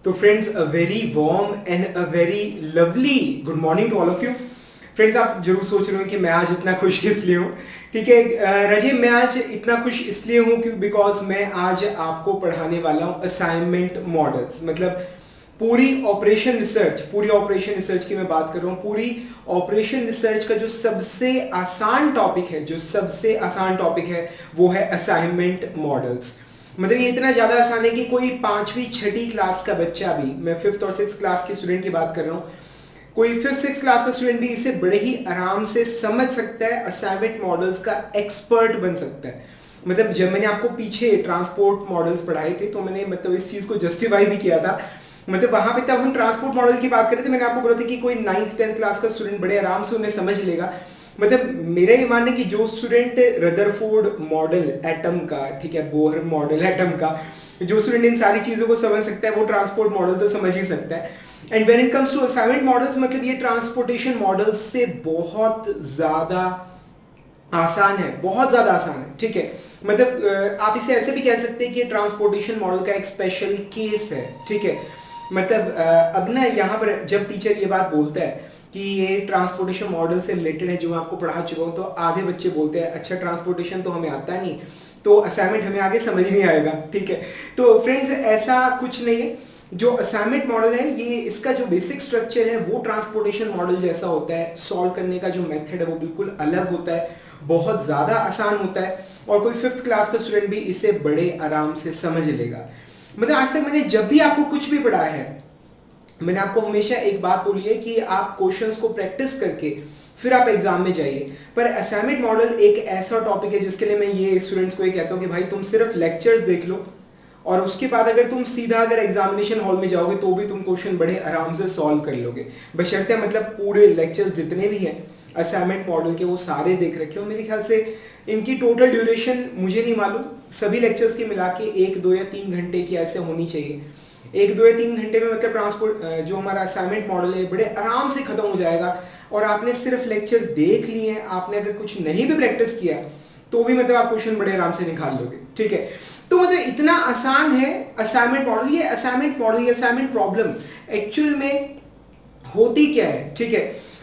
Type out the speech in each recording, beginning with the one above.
तो friends, a very warm and a very lovely good morning to all of you. Friends, आप जरूर सोच रहे हो कि मैं आज इतना खुश किस लिए हूँ। ठीक है, रजे, मैं आज इतना खुश इसलिए हूँ क्योंकि बिकॉज मैं आज आपको पढ़ाने वाला हूँ असाइनमेंट मॉडल्स। मतलब पूरी ऑपरेशन रिसर्च की मैं बात कर रहा हूँ। पूरी ऑपरेशन रिसर्च का जो सबसे आसान टॉपिक है वो है असाइनमेंट मॉडल्स। मतलब ये इतना ज्यादा आसान है कि कोई 5वीं 6ठी क्लास का बच्चा भी, मैं 5th और 6th क्लास के स्टूडेंट की बात कर रहा हूँ, कोई 5th 6th क्लास का स्टूडेंट भी इसे बड़े ही आराम से समझ सकता है, असाइनमेंट मॉडल्स का एक्सपर्ट बन सकता है। मतलब जब मैंने आपको पीछे ट्रांसपोर्ट मॉडल्स पढ़ाए थे तो मैंने मतलब इस चीज को जस्टिफाई भी किया था। मतलब वहां पे तब हम ट्रांसपोर्ट मॉडल की बात कर रहे थे, मैंने आपको बोला था कि कोई 9th 10th क्लास का स्टूडेंट बड़े आराम से उन्हें समझ लेगा। मतलब मेरा ये मानना है कि जो स्टूडेंट रदरफोर्ड मॉडल एटम का, ठीक है, बोहर मॉडल एटम का, जो स्टूडेंट इन सारी चीजों को समझ सकता है वो ट्रांसपोर्ट मॉडल तो समझ ही सकता है। And when it comes to assignment models, मतलब ये ट्रांसपोर्टेशन मॉडल्स से बहुत ज्यादा आसान है, बहुत ज्यादा आसान है। ठीक है, मतलब आप इसे ऐसे भी कह सकते हैं कि ट्रांसपोर्टेशन मॉडल का एक स्पेशल केस है। ठीक है, मतलब अब ना यहाँ पर जब टीचर ये बात बोलता है कि ये ट्रांसपोर्टेशन मॉडल से रिलेटेड है जो मैं आपको पढ़ा चुका हूँ, तो आधे बच्चे बोलते हैं अच्छा ट्रांसपोर्टेशन तो हमें आता नहीं, तो असाइनमेंट हमें आगे समझ नहीं आएगा। ठीक है, तो फ्रेंड्स ऐसा कुछ नहीं है। जो असाइनमेंट मॉडल है, ये इसका जो बेसिक स्ट्रक्चर है वो ट्रांसपोर्टेशन मॉडल जैसा होता है। सॉल्व करने का जो मेथड है वो बिल्कुल अलग होता है, बहुत ज़्यादा आसान होता है, और कोई 5th क्लास का स्टूडेंट भी इसे बड़े आराम से समझ लेगा। मतलब आज तक मैंने जब भी आपको कुछ भी पढ़ाया है, मैंने आपको हमेशा एक बात बोली है कि आप क्वेश्चंस को प्रैक्टिस करके फिर आप एग्जाम में जाइए। पर असाइनमेंट मॉडल एक ऐसा टॉपिक है जिसके लिए मैं ये स्टूडेंट्स को ये कहता हूँ कि भाई तुम सिर्फ लेक्चर्स देख लो, और उसके बाद अगर तुम सीधा अगर एग्जामिनेशन हॉल में जाओगे तो भी तुम क्वेश्चन बड़े आराम से सॉल्व कर लोगे, बशर्ते मतलब पूरे लेक्चर्स जितने भी हैं असाइनमेंट मॉडल के वो सारे देख रखे हो। मेरे ख्याल से इनकी टोटल ड्यूरेशन मुझे नहीं मालूम, सभी लेक्चर्स के मिला के 1 2 या 3 घंटे की ऐसे होनी चाहिए। 1 2 या 3 घंटे में मतलब ट्रांसपोर्ट जो हमारा असाइनमेंट मॉडल है बड़े आराम से खत्म हो जाएगा, और आपने सिर्फ लेक्चर देख लिए हैं, आपने अगर कुछ नहीं भी प्रैक्टिस किया तो भी मतलब आप क्वेश्चन बड़े आराम से निकाल लोगे। ठीक है, तो मतलब इतना आसान है असाइनमेंट मॉडल। ये असाइनमेंट प्रॉब्लम एक्चुअल में होती क्या है? ठीक है,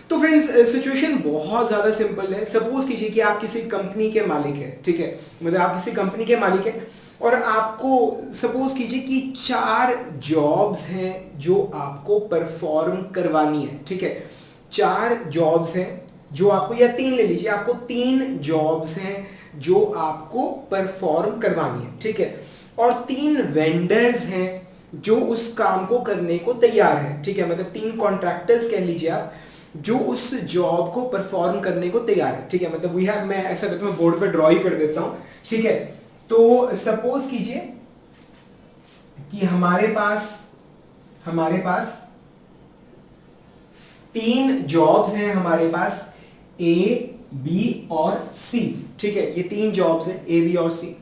तो फ्रेंड्स सिचुएशन बहुत ज्यादा सिंपल है। सपोज कीजिए कि आप किसी कंपनी के मालिक है। ठीक है, मतलब आप किसी कंपनी के मालिक है और आपको सपोज कीजिए कि 4 जॉब्स हैं जो आपको परफॉर्म करवानी है। ठीक है, 4 जॉब्स हैं जो आपको, या 3 ले लीजिए, आपको 3 जॉब्स हैं जो आपको परफॉर्म करवानी है। ठीक है, और 3 वेंडर्स हैं जो उस काम को करने को तैयार है। ठीक है, मतलब 3 कॉन्ट्रैक्टर्स कह लीजिए आप, जो उस जॉब को परफॉर्म करने को तैयार है। ठीक है, मतलब वी हैव, मैं ऐसा करता हूँ बोर्ड पे ड्रॉ ही कर देता हूँ। ठीक है, तो सपोज कीजिए कि हमारे पास 3 जॉब्स हैं, हमारे पास ए बी और सी। ठीक है, ये 3 जॉब्स हैं ए बी और सी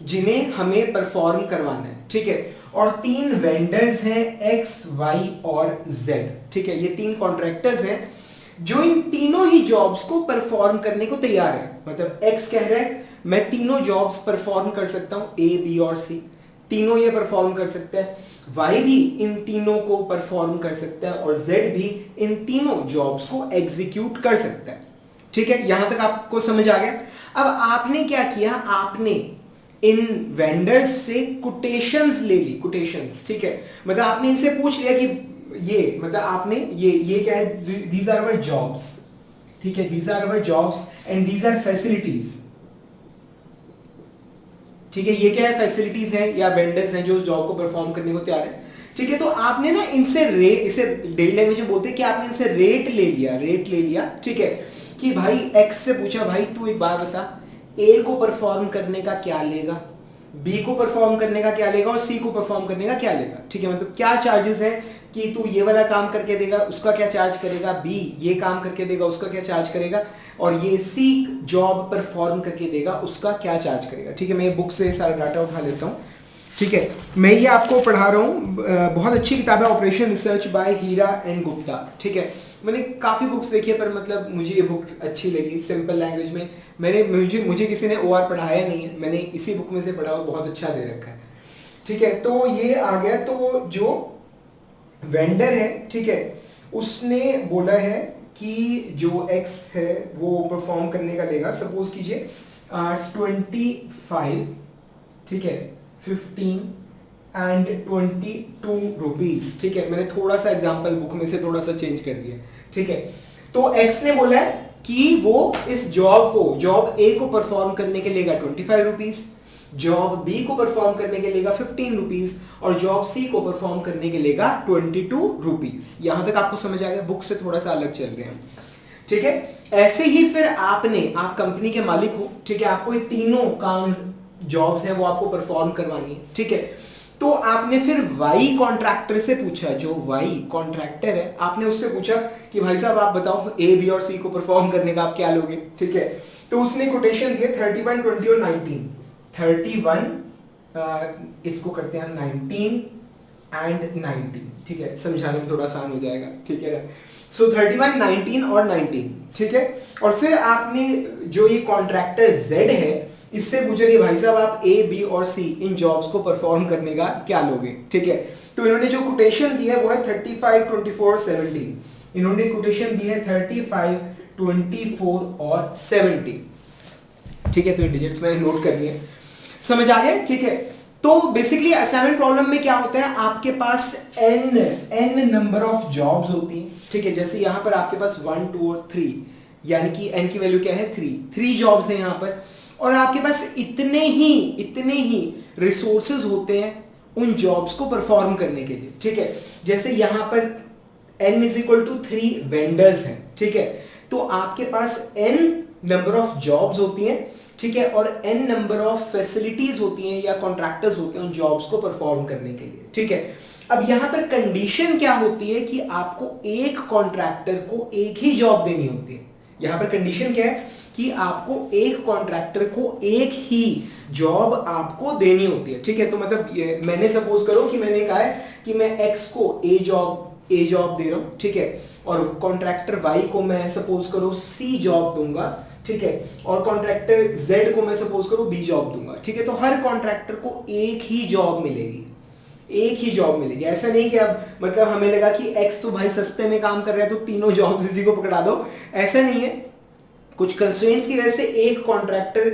जिन्हें हमें परफॉर्म करवाना है। ठीक है, और 3 वेंडर्स हैं एक्स वाई और जेड। ठीक है, ये 3 कॉन्ट्रैक्टर्स हैं जो इन तीनों ही जॉब्स को परफॉर्म करने को तैयार है। मतलब एक्स कह रहा है मैं तीनों जॉब्स परफॉर्म कर सकता हूं, ए बी और सी तीनों ये परफॉर्म कर सकता है, वाई भी इन तीनों को परफॉर्म कर सकता है, और जेड भी इन तीनों जॉब्स को एग्जीक्यूट कर सकता है। ठीक है, यहां तक आपको समझ आ गया। अब आपने क्या किया, आपने इन वेंडर्स से कोटेशंस ले ली, कोटेशंस। ठीक है, मतलब आपने इनसे पूछ लिया कि ये, मतलब आपने ये क्या है, दीज आर आवर जॉब्स। ठीक है, these are our jobs and these are facilities. ठीक है, ये क्या है, फैसिलिटीज हैं या वेंडर्स हैं जो उस जॉब को परफॉर्म करने को तैयार है। ठीक है, तो आपने ना इनसे इसे डेली लैंग्वेज में बोलते हैं कि आपने इनसे रेट ले लिया। ठीक है, कि भाई एक्स से पूछा भाई तू एक बात बता, ए को परफॉर्म करने का क्या लेगा, बी को परफॉर्म करने का क्या लेगा, और सी को परफॉर्म करने का क्या लेगा। ठीक है, मतलब क्या चार्जेस है कि तू ये वाला काम करके देगा उसका क्या चार्ज करेगा, बी ये काम करके देगा उसका क्या चार्ज करेगा, और ये सी जॉब परफॉर्म करके देगा उसका क्या चार्ज करेगा। ठीक है, मैं बुक से सारा डाटा उठा लेता हूँ। ठीक है, मैं ये आपको पढ़ा रहा हूँ, बहुत अच्छी किताब है operation research by Hira and Gupta. ठीक है, मैंने काफ़ी बुक्स देखी है पर मतलब मुझे ये बुक अच्छी लगी, सिंपल लैंग्वेज में। मुझे किसी ने ओआर पढ़ाया नहीं है, मैंने इसी बुक में से पढ़ा और बहुत अच्छा दे रखा है। ठीक है, तो ये आ गया। तो जो वेंडर है, ठीक है, उसने बोला है कि जो एक्स है वो परफॉर्म करने का लेगा, सपोज कीजिए 25, ठीक है, 15 एंड 22 रुपीज, ठीक है, मैंने थोड़ा सा एग्जांपल बुक में से थोड़ा सा चेंज कर दिया, ठीक है। तो एक्स ने बोला है कि वो इस जॉब ए को परफॉर्म करने के लेगा 25 रुपीज, जॉब बी को परफॉर्म करने के लेगा 15 रुपीज और जॉब सी को परफॉर्म करने के लेगा 22 रुपीज। यहां तक आपको समझ आ गया? बुक से थोड़ा सा अलग चल रहे हैं, ठीक है। ऐसे ही फिर आप कंपनी के मालिक हो, ठीक है, आपको ये तीनों काम जॉब्स हैं वो आपको परफॉर्म करवानी है, ठीक है। तो आपने फिर वाई कॉन्ट्रैक्टर से पूछा, जो वाई कॉन्ट्रैक्टर है, आपने उससे पूछा कि भाई साहब आप बताओ ए बी और सी को परफॉर्म करने का आप क्या लोगे, ठीक है। तो उसने कोटेशन दिए 31, 20 और 19। 31 इसको करते हैं 19 एंड 19, ठीक है, समझाने में थोड़ा आसान हो जाएगा, ठीक है। सो 31, 19 और 19, ठीक है। और फिर आपने जो ये कॉन्ट्रैक्टर जेड है इससे पूछा कि भाई साहब आप ए बी और सी इन जॉब्स को परफॉर्म करने का क्या लोगे, ठीक है। तो इन्होंने जो कोटेशन दी है वो है 35, 24, 17। इन्होंने कोटेशन दी है 35, 24 और 17, ठीक है। तो ये डिजिट्स मैंने नोट कर लिए, समझ आ गया, ठीक है। तो बेसिकली असाइनमेंट प्रॉब्लम में क्या होता है, आपके पास n नंबर ऑफ जॉब्स होती हैं, ठीक है। जैसे यहां पर आपके पास 1, 2 और 3, यानी कि n की वैल्यू क्या है 3 जॉब्स हैं यहां पर, और आपके पास इतने ही रिसोर्सेज होते हैं उन जॉब्स को परफॉर्म करने के लिए, ठीक है। जैसे यहां पर n = 3 वेंडर्स हैं, ठीक है। तो आपके पास n नंबर ऑफ जॉब्स होती हैं, ठीक है, और n नंबर ऑफ फैसिलिटीज होती हैं या कॉन्ट्रैक्टर्स होते हैं उन जॉब्स को परफॉर्म करने के लिए, ठीक है। अब यहां पर कंडीशन क्या होती है कि आपको एक कॉन्ट्रैक्टर को एक ही जॉब देनी होती है। यहां पर कंडीशन क्या है कि आपको एक कॉन्ट्रैक्टर को एक ही जॉब आपको देनी होती है, ठीक है। तो मतलब मैंने सपोज करो कि मैंने कहा है कि मैं एक्स को ए जॉब दे रहा हूं, ठीक है, और कॉन्ट्रैक्टर वाई को मैं सपोज करो सी जॉब दूंगा, ठीक है, और कॉन्ट्रैक्टर जेड को मैं सपोज करो बी जॉब दूंगा, ठीक है। तो हर कॉन्ट्रैक्टर को एक ही जॉब मिलेगी, ऐसा नहीं कि अब मतलब हमें लगा कि एक्स तो भाई सस्ते में काम कर रहा है तो तीनों जॉब्स इसी को पकड़ा दो, ऐसा नहीं है। कुछ कंस्ट्रेंट्स की वजह से एक कॉन्ट्रैक्टर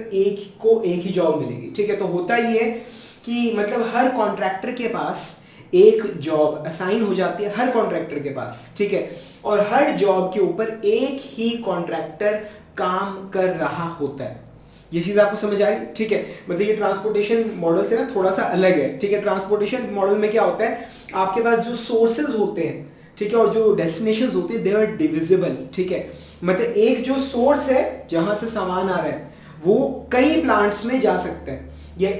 को एक ही जॉब मिलेगी, ठीक है। तो होता ये है कि मतलब हर कॉन्ट्रैक्टर के पास एक जॉब असाइन हो जाती है, हर कॉन्ट्रैक्टर के पास, ठीक है, और हर जॉब के ऊपर एक ही कॉन्ट्रैक्टर काम कर रहा होता है। ये चीज आपको समझ आ रही, ठीक है। मतलब ये ट्रांसपोर्टेशन मॉडल से ना थोड़ा सा अलग है, ठीक है। ट्रांसपोर्टेशन मॉडल में क्या होता है, आपके पास जो सोर्सेज होते हैं, ठीक है, और जो डेस्टिनेशंस होते हैं दे आर डिविजिबल, ठीक है। मतलब एक जो सोर्स है जहां से सामान आ रहा है वो कई प्लांट्स में जा सकता है, या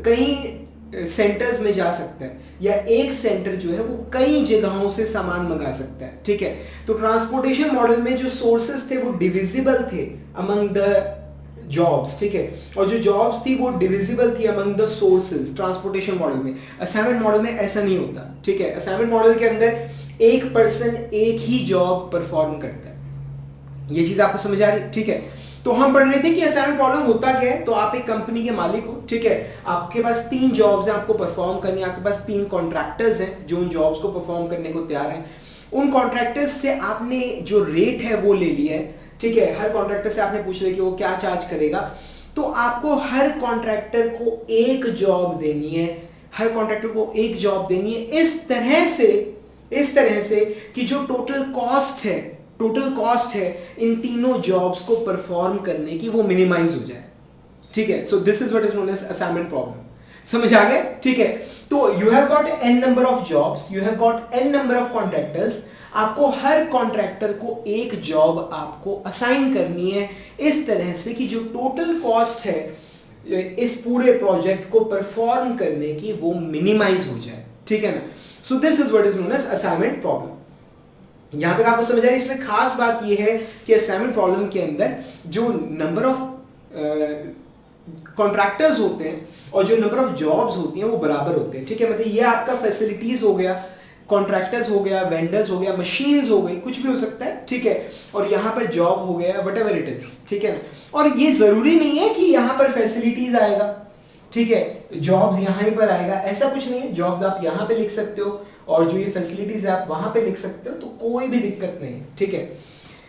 कई सेंटर्स में जा सकता है, या एक सेंटर जो है वो कई जगहों से सामान मंगा सकता है, ठीक है। तो ट्रांसपोर्टेशन मॉडल में जो सोर्सेस थे वो डिविजिबल थे अमंग द जॉब्स, ठीक है, और जो जॉब्स थी वो डिविजिबल थी among the sources transportation model में। असाइनमेंट मॉडल में ऐसा नहीं होता, ठीक है। असाइनमेंट मॉडल के अंदर एक पर्सन एक ही जॉब परफॉर्म करता है। ये चीज आपको समझ आ रही, ठीक है। तो हम पढ़ रहे थे कि असाइनमेंट प्रॉब्लम होता क्या है। तो आप एक कंपनी के मालिक हो, ठीक है, आपके पास 3 जॉब्स हैं आपको परफॉर्म करनी है, आपके पास 3 कॉन्ट्रैक्टर्स हैं जो उन जॉब्स को परफॉर्म करने को तैयार हैं। उन कॉन्ट्रैक्टर्स से आपने जो रेट है वो ले लिया है, ठीक है। हर कॉन्ट्रैक्टर से आपने पूछ लिया कि वो क्या चार्ज करेगा। तो आपको हर कॉन्ट्रैक्टर को एक जॉब देनी है, हर कॉन्ट्रैक्टर को एक जॉब देनी है इस तरह से कि जो टोटल कॉस्ट है इन तीनों जॉब्स को परफॉर्म करने की वो मिनिमाइज हो जाए, ठीक है। So this is what is known as assignment problem. समझ आ गया, ठीक है। तो you have got n number of jobs, you have got n number of contractors, आपको हर कॉन्ट्रैक्टर को एक जॉब आपको असाइन करनी है इस तरह से कि जो टोटल कॉस्ट है इस पूरे प्रोजेक्ट को परफॉर्म करने की वो मिनिमाइज हो जाए, ठीक है ना। So this is what is known as assignment problem. यहां तक आपको समझ आ रही है। इसमें खास बात यह है कि असाइनमेंट प्रॉब्लम के अंदर जो नंबर ऑफ कॉन्ट्रैक्टर्स होते हैं और जो नंबर ऑफ जॉब्स होती हैं वो बराबर होते हैं, ठीक है। मतलब ये आपका फैसिलिटीज हो गया, कॉन्ट्रैक्टर्स हो गया, वेंडर्स हो गया, मशीन्स हो गई, कुछ भी हो सकता है, ठीक है। और यहां पर जॉब हो गया, व्हाटएवर इट इज, ठीक है ना। और ये जरूरी नहीं है कि यहां पर फैसिलिटीज आएगा, ठीक है, जॉब्स यहाँ पर आएगा, ऐसा कुछ नहीं है, जॉब्स आप यहाँ पे लिख सकते हो और जो ये फैसिलिटीज है आप वहां पे लिख सकते हो, तो कोई भी दिक्कत नहीं है। ठीक है,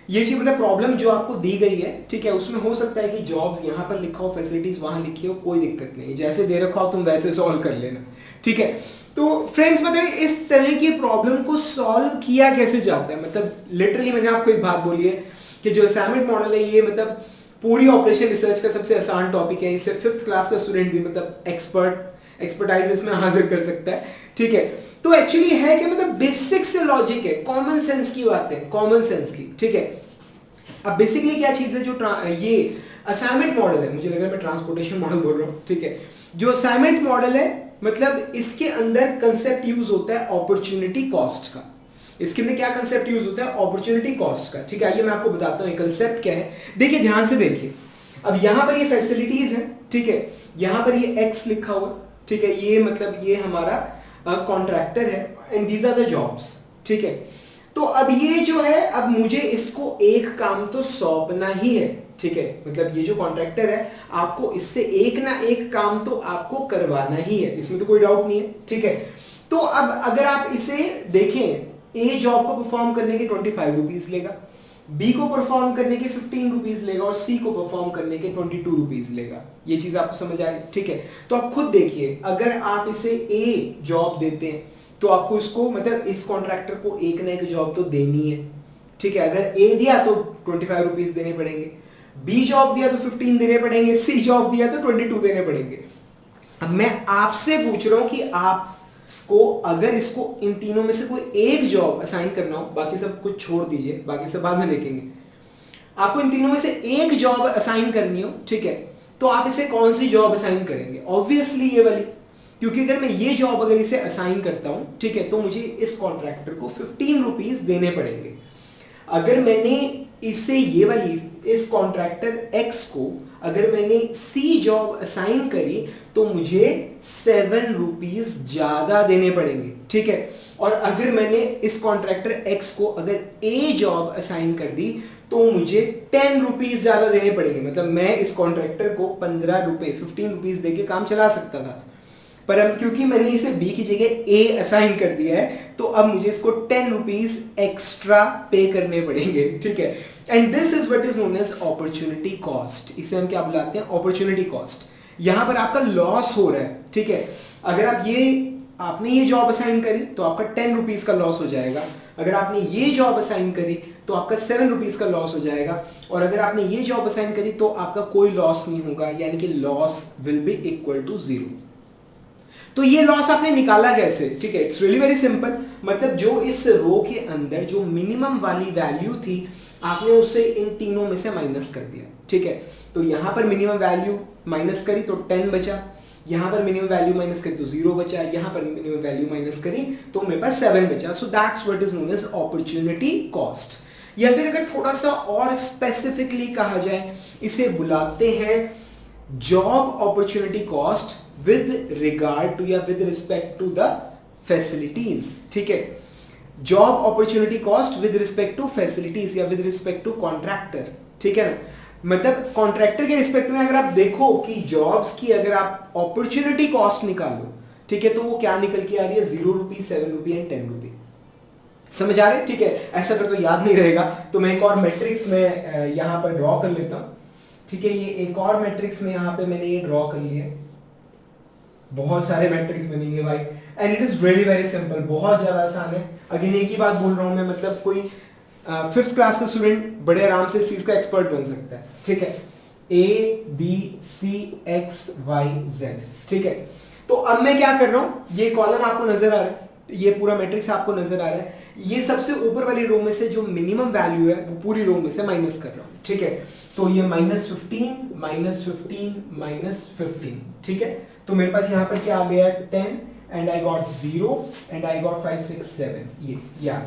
ये चीज मतलब प्रॉब्लम जो आपको दी गई है, ठीक है, उसमें हो सकता है कि जॉब्स यहाँ पर लिखा हो, फैसिलिटीज वहां लिखी हो, कोई दिक्कत नहीं, जैसे दे रखा हो तुम वैसे सॉल्व कर लेना। ठीक है, तो फ्रेंड्स मतलब इस तरह की प्रॉब्लम को सॉल्व किया कैसे जाता है, मतलब लिटरली मैंने आपको एक बात बोली है कि जो असाइनमेंट मॉडल है ये मतलब पूरी ऑपरेशन रिसर्च का सबसे आसान टॉपिक है, इससे 5th क्लास का स्टूडेंट भी मतलब एक्सपर्टाइज इसमें हासिल कर सकता है। ठीक है, तो एक्चुअली है कि मतलब बेसिक से लॉजिक है, कॉमन सेंस की बात है, कॉमन सेंस की। ठीक है, अब बेसिकली क्या चीज है, जो ये असाइनमेंट मॉडल है, मुझे लग रहा है मैं ट्रांसपोर्टेशन मॉडल बोल रहा हूँ। ठीक है, जो असाइनमेंट मॉडल है मतलब इसके अंदर कंसेप्ट यूज होता है अपॉर्चुनिटी कॉस्ट का। इसके अंदर क्या कंसेप्ट यूज होता है, अपॉर्चुनिटी कॉस्ट का। ठीक है, आइए मैं आपको बताता हूँ कंसेप्ट क्या है। देखिए ध्यान से देखिए, अब यहाँ पर ये फैसिलिटीज है, ठीक है, यहाँ पर ये एक्स लिखा हुआ, ठीक है, ये मतलब ये हमारा कॉन्ट्रैक्टर है and these are the jobs. ठीक है, तो अब ये जो है, अब मुझे इसको एक काम तो सौंपना ही है। ठीक है, मतलब ये जो कॉन्ट्रैक्टर है आपको इससे एक ना एक काम तो आपको करवाना ही है, इसमें तो कोई डाउट नहीं है। ठीक है, तो अब अगर आप इसे देखें, ए जॉब को परफॉर्म करने के 25 रुपीज लेगा, बी को परफॉर्म करने के 15 रुपीज लेगा और सी को परफॉर्म करने के 22 रुपीज लेगा। ये चीज आपको समझ आ रही है। ठीक है, तो आप खुद देखिए, अगर आप इसे ए जॉब देते हैं तो आपको इसको मतलब इस कॉन्ट्रैक्टर को एक ना एक जॉब तो देनी है। ठीक है, अगर ए दिया तो 25 रुपीज देने पड़ेंगे, बी जॉब दिया तो 15 देने पड़ेंगे, सी जॉब दिया तो 22 देने पड़ेंगे। अब मैं आपसे पूछ रहा हूं कि आपको अगर इसको इन तीनों में से कोई एक जॉब असाइन करना हो, बाकी सब कुछ छोड़ दीजिए, बाकी सब बाद में देखेंगे, आपको इन तीनों में से एक जॉब असाइन करनी हो, ठीक है, तो आप इसे कौन सी जॉब असाइन करेंगे? ऑब्वियसली ये वाली, क्योंकि अगर मैं ये जॉब अगर इसे असाइन करता हूं, ठीक है, तो मुझे इस कॉन्ट्रैक्टर को 15 रुपीज देने पड़ेंगे। अगर मैंने इसे ये वाली इस कॉन्ट्रैक्टर एक्स को अगर मैंने सी जॉब असाइन करी तो मुझे 7 रुपीज ज्यादा देने पड़ेंगे। ठीक है, और अगर मैंने इस कॉन्ट्रैक्टर एक्स को अगर ए जॉब असाइन कर दी तो मुझे 10 रुपीज ज्यादा देने पड़ेंगे। मतलब मैं इस कॉन्ट्रैक्टर को 15 रुपए 15 रुपीज देके काम चला सकता था, पर अब क्योंकि मैंने इसे बी की जगह ए असाइन कर दिया है तो अब मुझे इसको 10 रुपीज एक्स्ट्रा पे करने पड़ेंगे। ठीक है, and this is what is known as opportunity cost. इसे हम क्या बुलाते हैं? Opportunity cost. यहां पर आपका लॉस हो रहा है। ठीक है, अगर आपने ये जॉब असाइन करी तो आपका 10 रुपीज का लॉस हो जाएगा, अगर आपने ये जॉब असाइन करी तो आपका 7 रुपीज का लॉस हो जाएगा, और अगर आपने ये जॉब असाइन करी तो आपका कोई लॉस नहीं होगा, यानी कि loss will be equal to 0। तो ये लॉस आपने निकाला कैसे? ठीक है, इट्स रियली वेरी सिंपल। मतलब जो इस रो के अंदर जो मिनिमम वाली वैल्यू थी आपने उसे इन तीनों में से माइनस कर दिया। ठीक है, तो यहां पर मिनिमम वैल्यू माइनस करी तो 10 बचा, यहां पर मिनिमम वैल्यू माइनस करी तो 0 बचा, यहां पर मिनिमम वैल्यू माइनस करी तो मेरे पास 7 बचा। So that's what is known as opportunity cost. या फिर अगर थोड़ा सा और स्पेसिफिकली कहा जाए, इसे बुलाते हैं job opportunity cost with regard to या with respect to the facilities. ठीक है, job opportunity cost with respect to facilities या विद रिस्पेक्ट टू कॉन्ट्रैक्टर। ठीक है ना, मतलब कॉन्ट्रैक्टर के रिस्पेक्ट में अगर आप देखो कि जॉब्स की अगर आप अपॉर्चुनिटी कॉस्ट निकालो, ठीक है, तो वो क्या निकल के आ रही है? 0 रुपी, 7 रुपी एंड 10 रुपी। समझ आ रहे? ठीक है, ऐसा अगर तो याद नहीं रहेगा तो मैं एक और मैट्रिक्स में यहां पर ड्रॉ कर लेता हूं। ठीक है, ये एक और मैट्रिक्स में यहां पे मैंने ये ड्रॉ कर लिया है। बहुत सारे मैट्रिक्स बनेंगे भाई, and it is really very simple, बहुत ज्यादा आसान है। अगेन एक ही बात बोल रहा हूं मैं, मतलब कोई 5th क्लास का स्टूडेंट बड़े आराम से इस चीज का एक्सपर्ट बन सकता है। ठीक है, ABCXYZ। ठीक है, तो अब मैं क्या कर रहा हूं, ये कॉलम आपको नजर आ रहा है, ये पूरा मैट्रिक्स आपको नजर आ रहा है, ये सबसे ऊपर वाली रो में से जो मिनिमम वैल्यू है वो पूरी रो में से माइनस कर रहा हूं। ठीक है, तो ये -15 -15 -15। ठीक है, तो मेरे पास यहां पर क्या आ गया? 10 and I got 0 and I got 5 6 7। ये आ गया।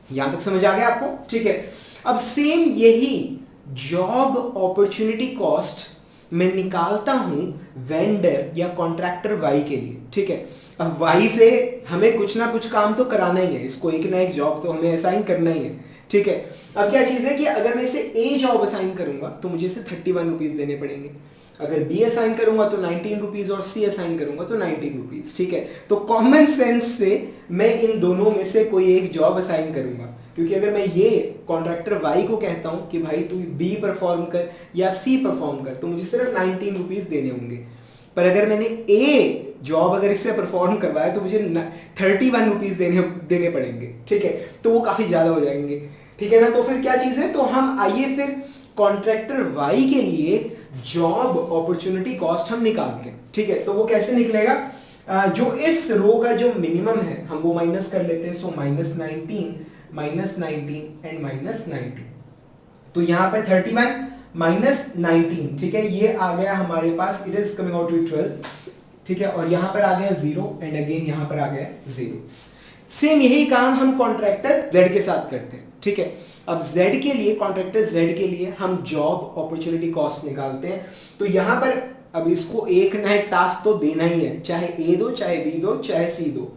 यहां तक समझ आ गया आपको? ठीक है, अब सेम यही जॉब अपॉर्चुनिटी कॉस्ट मैं निकालता हूं वेंडर या कॉन्ट्रैक्टर वाई के लिए। ठीक है, अब वाई से हमें कुछ ना कुछ काम तो कराना ही है, इसको एक ना एक जॉब तो हमें असाइन करना ही है। ठीक है, अब क्या चीज है कि अगर मैं इसे ए जॉब असाइन करूंगा तो मुझे इसे 31 रुपीज देने पड़ेंगे, अगर बी असाइन करूंगा तो 19 रुपीज और सी असाइन करूंगा तो 19 रुपीज। ठीक है, तो कॉमन सेंस से मैं इन दोनों में से कोई एक जॉब असाइन करूंगा, क्योंकि अगर मैं ये कॉन्ट्रैक्टर वाई को कहता हूं कि भाई तू बी परफॉर्म कर या सी परफॉर्म कर, तो मुझे सिर्फ 19 रुपीज देने होंगे। पर अगर मैंने ए जॉब अगर इससे परफॉर्म करवाया तो मुझे 31 रुपीज देने पड़ेंगे। ठीक है, तो वो काफी ज्यादा हो जाएंगे। ठीक है ना, तो फिर क्या चीज है, तो हम आइए फिर कॉन्ट्रैक्टर वाई के लिए जॉब अपॉर्चुनिटी कॉस्ट हम निकालते हैं। ठीक है, तो वो कैसे निकलेगा, जो इस रो का जो मिनिमम है हम वो माइनस कर लेते हैं। सो -19 एंड -19, तो यहां पर 31 -19, ठीक है, ये आ गया हमारे पास, it is coming out to 12। ठीक है, और यहां पर आ गया 0 एंड अगेन यहां पर आ गया 0। सेम यही काम हम कॉन्ट्रैक्टर जेड के साथ करते हैं। ठीक है, अब जेड के लिए, कॉन्ट्रैक्टर जेड के लिए हम जॉब अपॉर्चुनिटी कॉस्ट निकालते हैं। तो यहां पर अब इसको एक ना एक टास्क तो देना ही है, चाहे ए दो, चाहे बी दो, चाहे सी दो।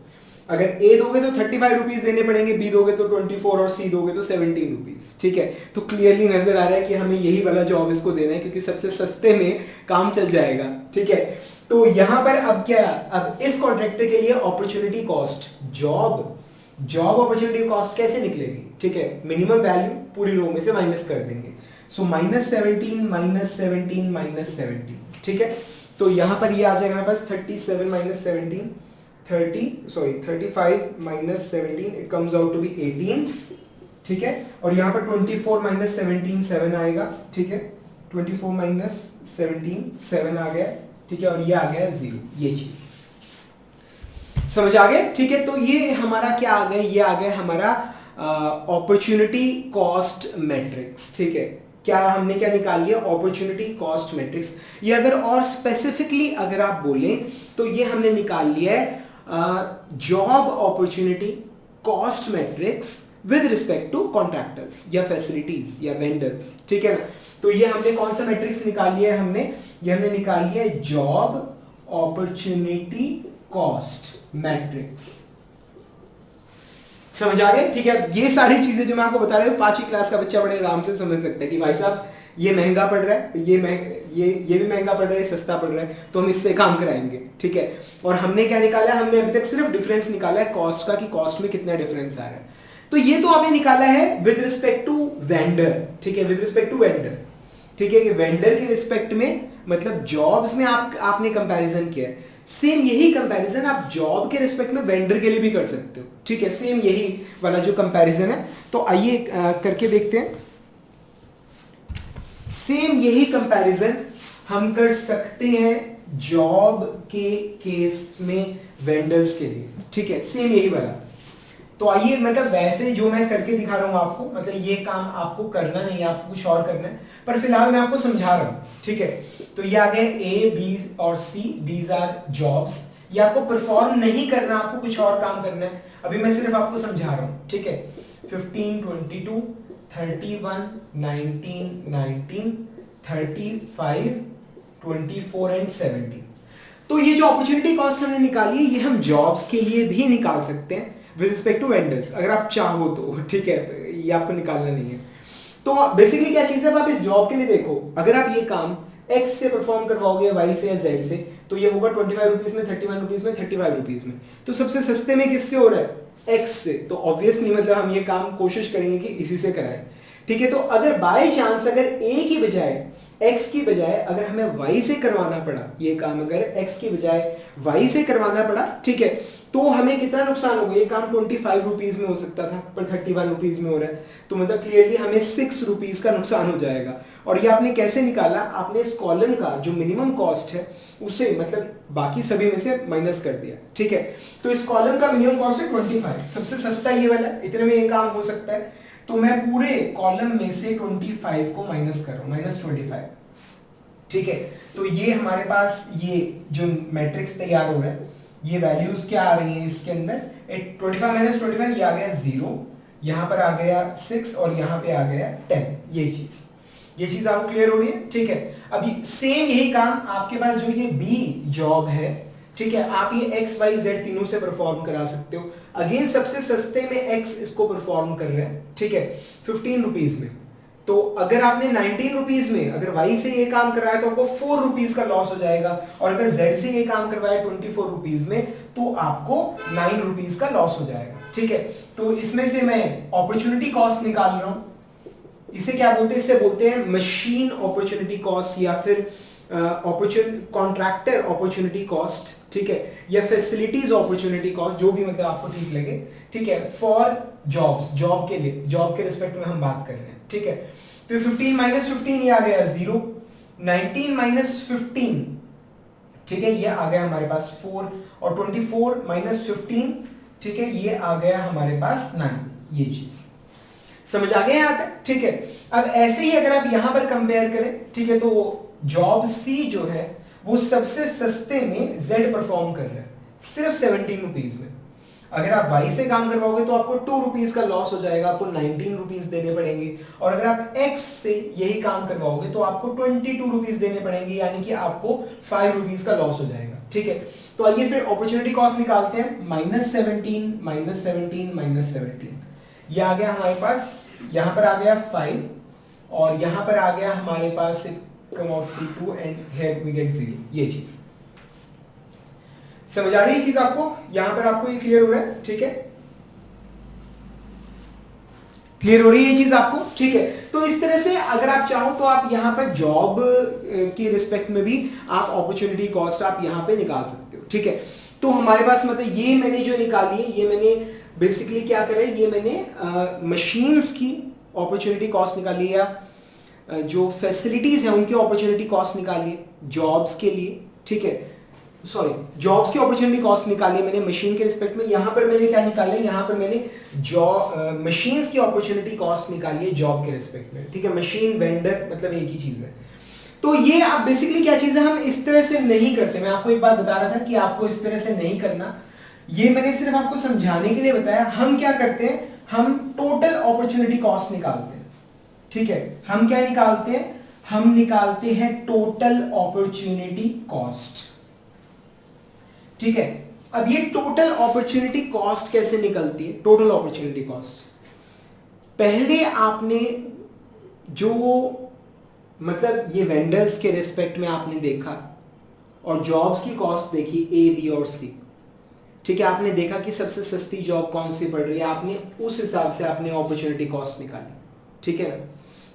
अगर ए दोगे तो 35 रुपीज देने पड़ेंगे, बी दोगे तो 24 और सी दोगे तो 17 रुपीज। ठीक है, तो क्लियरली नजर आ रहा है कि हमें यही वाला जॉब इसको देना है, क्योंकि सबसे सस्ते में काम चल जाएगा। ठीक है, तो यहां पर अब क्या, अब इस कॉन्ट्रैक्टर के लिए opportunity cost, job opportunity cost कैसे निकलेगी। ठीक है, मिनिमम वैल्यू पूरी रो में से माइनस कर देंगे। सो -17 -17। ठीक है, तो यहां पर ये आ जाएगा हमारे पास 35 -17, it comes out to be 18। ठीक है, और यहां पर 24 -17 7 आएगा। ठीक है, 24 -17 7 आ गया। ठीक है, और ये आ गया 0, ये चीज समझ आ गए। ठीक है, तो ये हमारा क्या आ गया, ये आ गया हमारा अपॉर्चुनिटी कॉस्ट मैट्रिक्स। ठीक है, क्या हमने क्या निकाल लिया, अपॉर्चुनिटी कॉस्ट मैट्रिक्स। ये अगर और स्पेसिफिकली अगर आप बोलें तो ये हमने निकाल लिया है job opportunity cost matrix with respect to contractors या फैसिलिटीज या वेंडर्स। ठीक है ना, तो ये हमने कौन सा मैट्रिक्स निकाल लिया है, हमने निकाल लिया है जॉब अपॉर्चुनिटी कॉस्ट मैट्रिक्स। समझ आ गए। ठीक है, ये सारी चीजें जो मैं आपको बता रहा हूं 5वीं क्लास का बच्चा बड़े आराम से समझ सकता है कि भाई साहब ये महंगा पड़ रहा है, ये भी महंगा पड़ रहा है, सस्ता पड़ रहा है, तो हम इससे काम कराएंगे। ठीक है, और हमने क्या निकाला है, हमने अभी तक सिर्फ डिफरेंस निकाला है कॉस्ट का, कि कॉस्ट में कितना डिफरेंस आ रहा है। तो ये तो आपने निकाला है विद रिस्पेक्ट टू वेंडर। ठीक है, विद रिस्पेक्ट टू वेंडर। ठीक है, कि वेंडर के रिस्पेक्ट में, मतलब जॉब्स में आपने कंपैरिजन किया है। सेम यही कंपैरिजन आप जॉब के रिस्पेक्ट में वेंडर के लिए भी कर सकते हो। ठीक है, सेम यही वाला जो कंपैरिजन है, तो आइए करके देखते हैं। सेम यही कंपैरिजन हम कर सकते हैं जॉब के केस में वेंडर्स के लिए। ठीक है, सेम यही वाला। तो आइए, मतलब वैसे जो मैं करके दिखा रहा हूं आपको, मतलब ये काम आपको करना नहीं है, आपको कुछ और करना है, पर फिलहाल मैं आपको समझा रहा हूं। ठीक है, तो ये आ गए ए, बी और सी, दीज आर जॉब्स। ये आपको परफॉर्म नहीं करना, आपको कुछ और काम करना है, अभी मैं सिर्फ आपको समझा रहा हूं। ठीक है, 15 22 31 19 35 24 एंड 17। तो ये जो अपॉर्चुनिटी कॉस्ट हमने निकाली है, ये हम जॉब्स के लिए भी निकाल सकते हैं विद रिस्पेक्ट टू वेंडर्स, अगर आप चाहो तो। ठीक है, ये आपको निकालना नहीं है। तो बेसिकली क्या चीज है, अब आप इस जॉब के लिए देखो, अगर आप ये काम एक्स से परफॉर्म करवाओगे, वाई से या जेड से, तो ये होगा 25 रुपीज में, 31 रुपीज में, 35 रुपीज में। तो सबसे सस्ते में किससे हो रहा है, एक्स से। तो ऑब्वियसली मतलब हम ये काम कोशिश करेंगे कि इसी से कराएं। ठीक है, तो अगर बाय चांस अगर ए की बजाय, एक्स की बजाय अगर हमें वाई से करवाना पड़ा, ये काम अगर एक्स की बजाय वाई से करवाना पड़ा, ठीक है, तो हमें कितना नुकसान होगा, ये काम 25 रुपीज में हो सकता था, पर 31 रुपीज में हो रहा है, तो मतलब क्लियरली हमें 6 रुपीज का नुकसान हो जाएगा। और ये आपने कैसे निकाला, आपने इस कॉलम का जो मिनिमम कॉस्ट है उसे मतलब बाकी सभी में से माइनस कर दिया। ठीक है, तो इस कॉलम का मिनिमम कॉस्ट है 25, सबसे सस्ता ये वाला, इतने में ये काम हो सकता है। तो मैं पूरे कॉलम में से 25 को माइनस कर रहा हूं, -25। ठीक है, तो ये हमारे पास ये जो मैट्रिक्स तैयार हो रहा है, ये वैल्यूज क्या आ रही हैं इसके अंदर, 25 - 25, ये आ गया 0, यहां पर आ गया 6 और यहां पे आ गया 10। ये चीज आपको क्लियर हो रही है। ठीक है, अभी सेम यही काम आपके पास जो ये बी जॉब है, ठीक है, आप ये एक्स वाई जेड तीनों से परफॉर्म करा सकते हो। अगेन सबसे सस्ते में एक्स इसको परफॉर्म कर रहे हैं। ठीक है, 15 रुपीज में, तो अगर आपने 19 रुपीज में अगर वाई से ये काम कराया तो आपको 4 रुपीज का लॉस हो जाएगा, और अगर जेड से ये काम करवाया 24 रुपीज में तो आपको 9 रुपीज का लॉस हो जाएगा। ठीक है, तो इसमें से मैं अपॉर्चुनिटी कॉस्ट निकाल रहा हूं। इसे क्या बोलते हैं? इसे बोलते हैं मशीन अपॉर्चुनिटी कॉस्ट, या फिर कॉन्ट्रैक्टर अपॉर्चुनिटी कॉस्ट। ठीक है, या फैसिलिटीज अपॉर्चुनिटी कॉस्ट, जो भी मतलब आपको ठीक लगे। ठीक है, फॉर जॉब्स, जॉब के लिए, जॉब के रिस्पेक्ट में हम बात कर रहे हैं। ठीक है, तो 15 माइनस 15 ये आ गया 0, 19 माइनस 15, ठीक है, ये आ गया हमारे पास 4, और 24 माइनस 15, ठीक है, ये आ गया हमारे पास 9। ये चीज समझ आ गया यहाँ तक? ठीक है, अब ऐसे ही अगर आप यहां पर कंपेयर करें, ठीक है, तो जॉब सी जो है वो सबसे सस्ते में जेड परफॉर्म कर रहा है सिर्फ 17 रुपीज में। अगर आप वाई से काम करवाओगे तो आपको 2 रुपीज का लॉस हो जाएगा, आपको 19 रुपीज देने पड़ेंगे, और अगर आप एक्स से यही काम करवाओगे तो आपको 22 रुपीज देने पड़ेंगे, यानी कि आपको 5 रुपीज का लॉस हो जाएगा। ठीक है, तो आइए फिर अपॉर्चुनिटी कॉस्ट निकालते हैं। -17 -17 -17, ये आ गया हमारे पास, यहां पर आ गया 5, और यहां पर आ गया हमारे पास come out to 2 and here we get 0। ये चीज समझ आ रही है चीज आपको? यहां पर आपको ये क्लियर हो रहा है? ठीक है, क्लियर हो रही है ये चीज आपको? ठीक है, तो इस तरह से अगर आप चाहो तो आप यहां पर जॉब के रिस्पेक्ट में भी आप अपॉर्चुनिटी कॉस्ट आप यहां पे निकाल सकते हो। ठीक है, तो हमारे पास मतलब ये मैंने जो निकाली है, ये मैंने बेसिकली क्या करा है, ये मैंने मशीन्स की अपॉर्चुनिटी कॉस्ट निकाली है, जो फैसिलिटीज है उनकी अपॉर्चुनिटी कॉस्ट निकाली है जॉब्स के लिए। ठीक है, सॉरी, जॉब्स की अपॉर्चुनिटी कॉस्ट निकाली है मैंने मशीन के रिस्पेक्ट में। यहां पर मैंने क्या निकाला है, यहां पर मैंने मशीन्स की अपॉर्चुनिटी कॉस्ट निकाली है जॉब के रिस्पेक्ट में। ठीक है, मशीन वेंडर मतलब एक ही चीज है। तो ये आप बेसिकली क्या चीज है, हम इस तरह से नहीं करते। मैं आपको एक बात बता रहा था कि आपको इस तरह से नहीं करना, ये मैंने सिर्फ आपको समझाने के लिए बताया। हम क्या करते हैं, हम टोटल अपॉर्चुनिटी कॉस्ट निकालते हैं। ठीक है, हम क्या निकालते हैं, हम निकालते हैं टोटल अपॉर्चुनिटी कॉस्ट। ठीक है, अब ये टोटल अपॉर्चुनिटी कॉस्ट कैसे निकलती है? टोटल अपॉर्चुनिटी कॉस्ट पहले आपने जो मतलब ये वेंडर्स के रिस्पेक्ट में आपने देखा और जॉब्स की कॉस्ट देखी ए, बी और सी। ठीक है, आपने देखा कि सबसे सस्ती जॉब कौन सी पड़ रही है, आपने उस हिसाब से आपने अपॉर्चुनिटी कॉस्ट निकाली। ठीक है ना,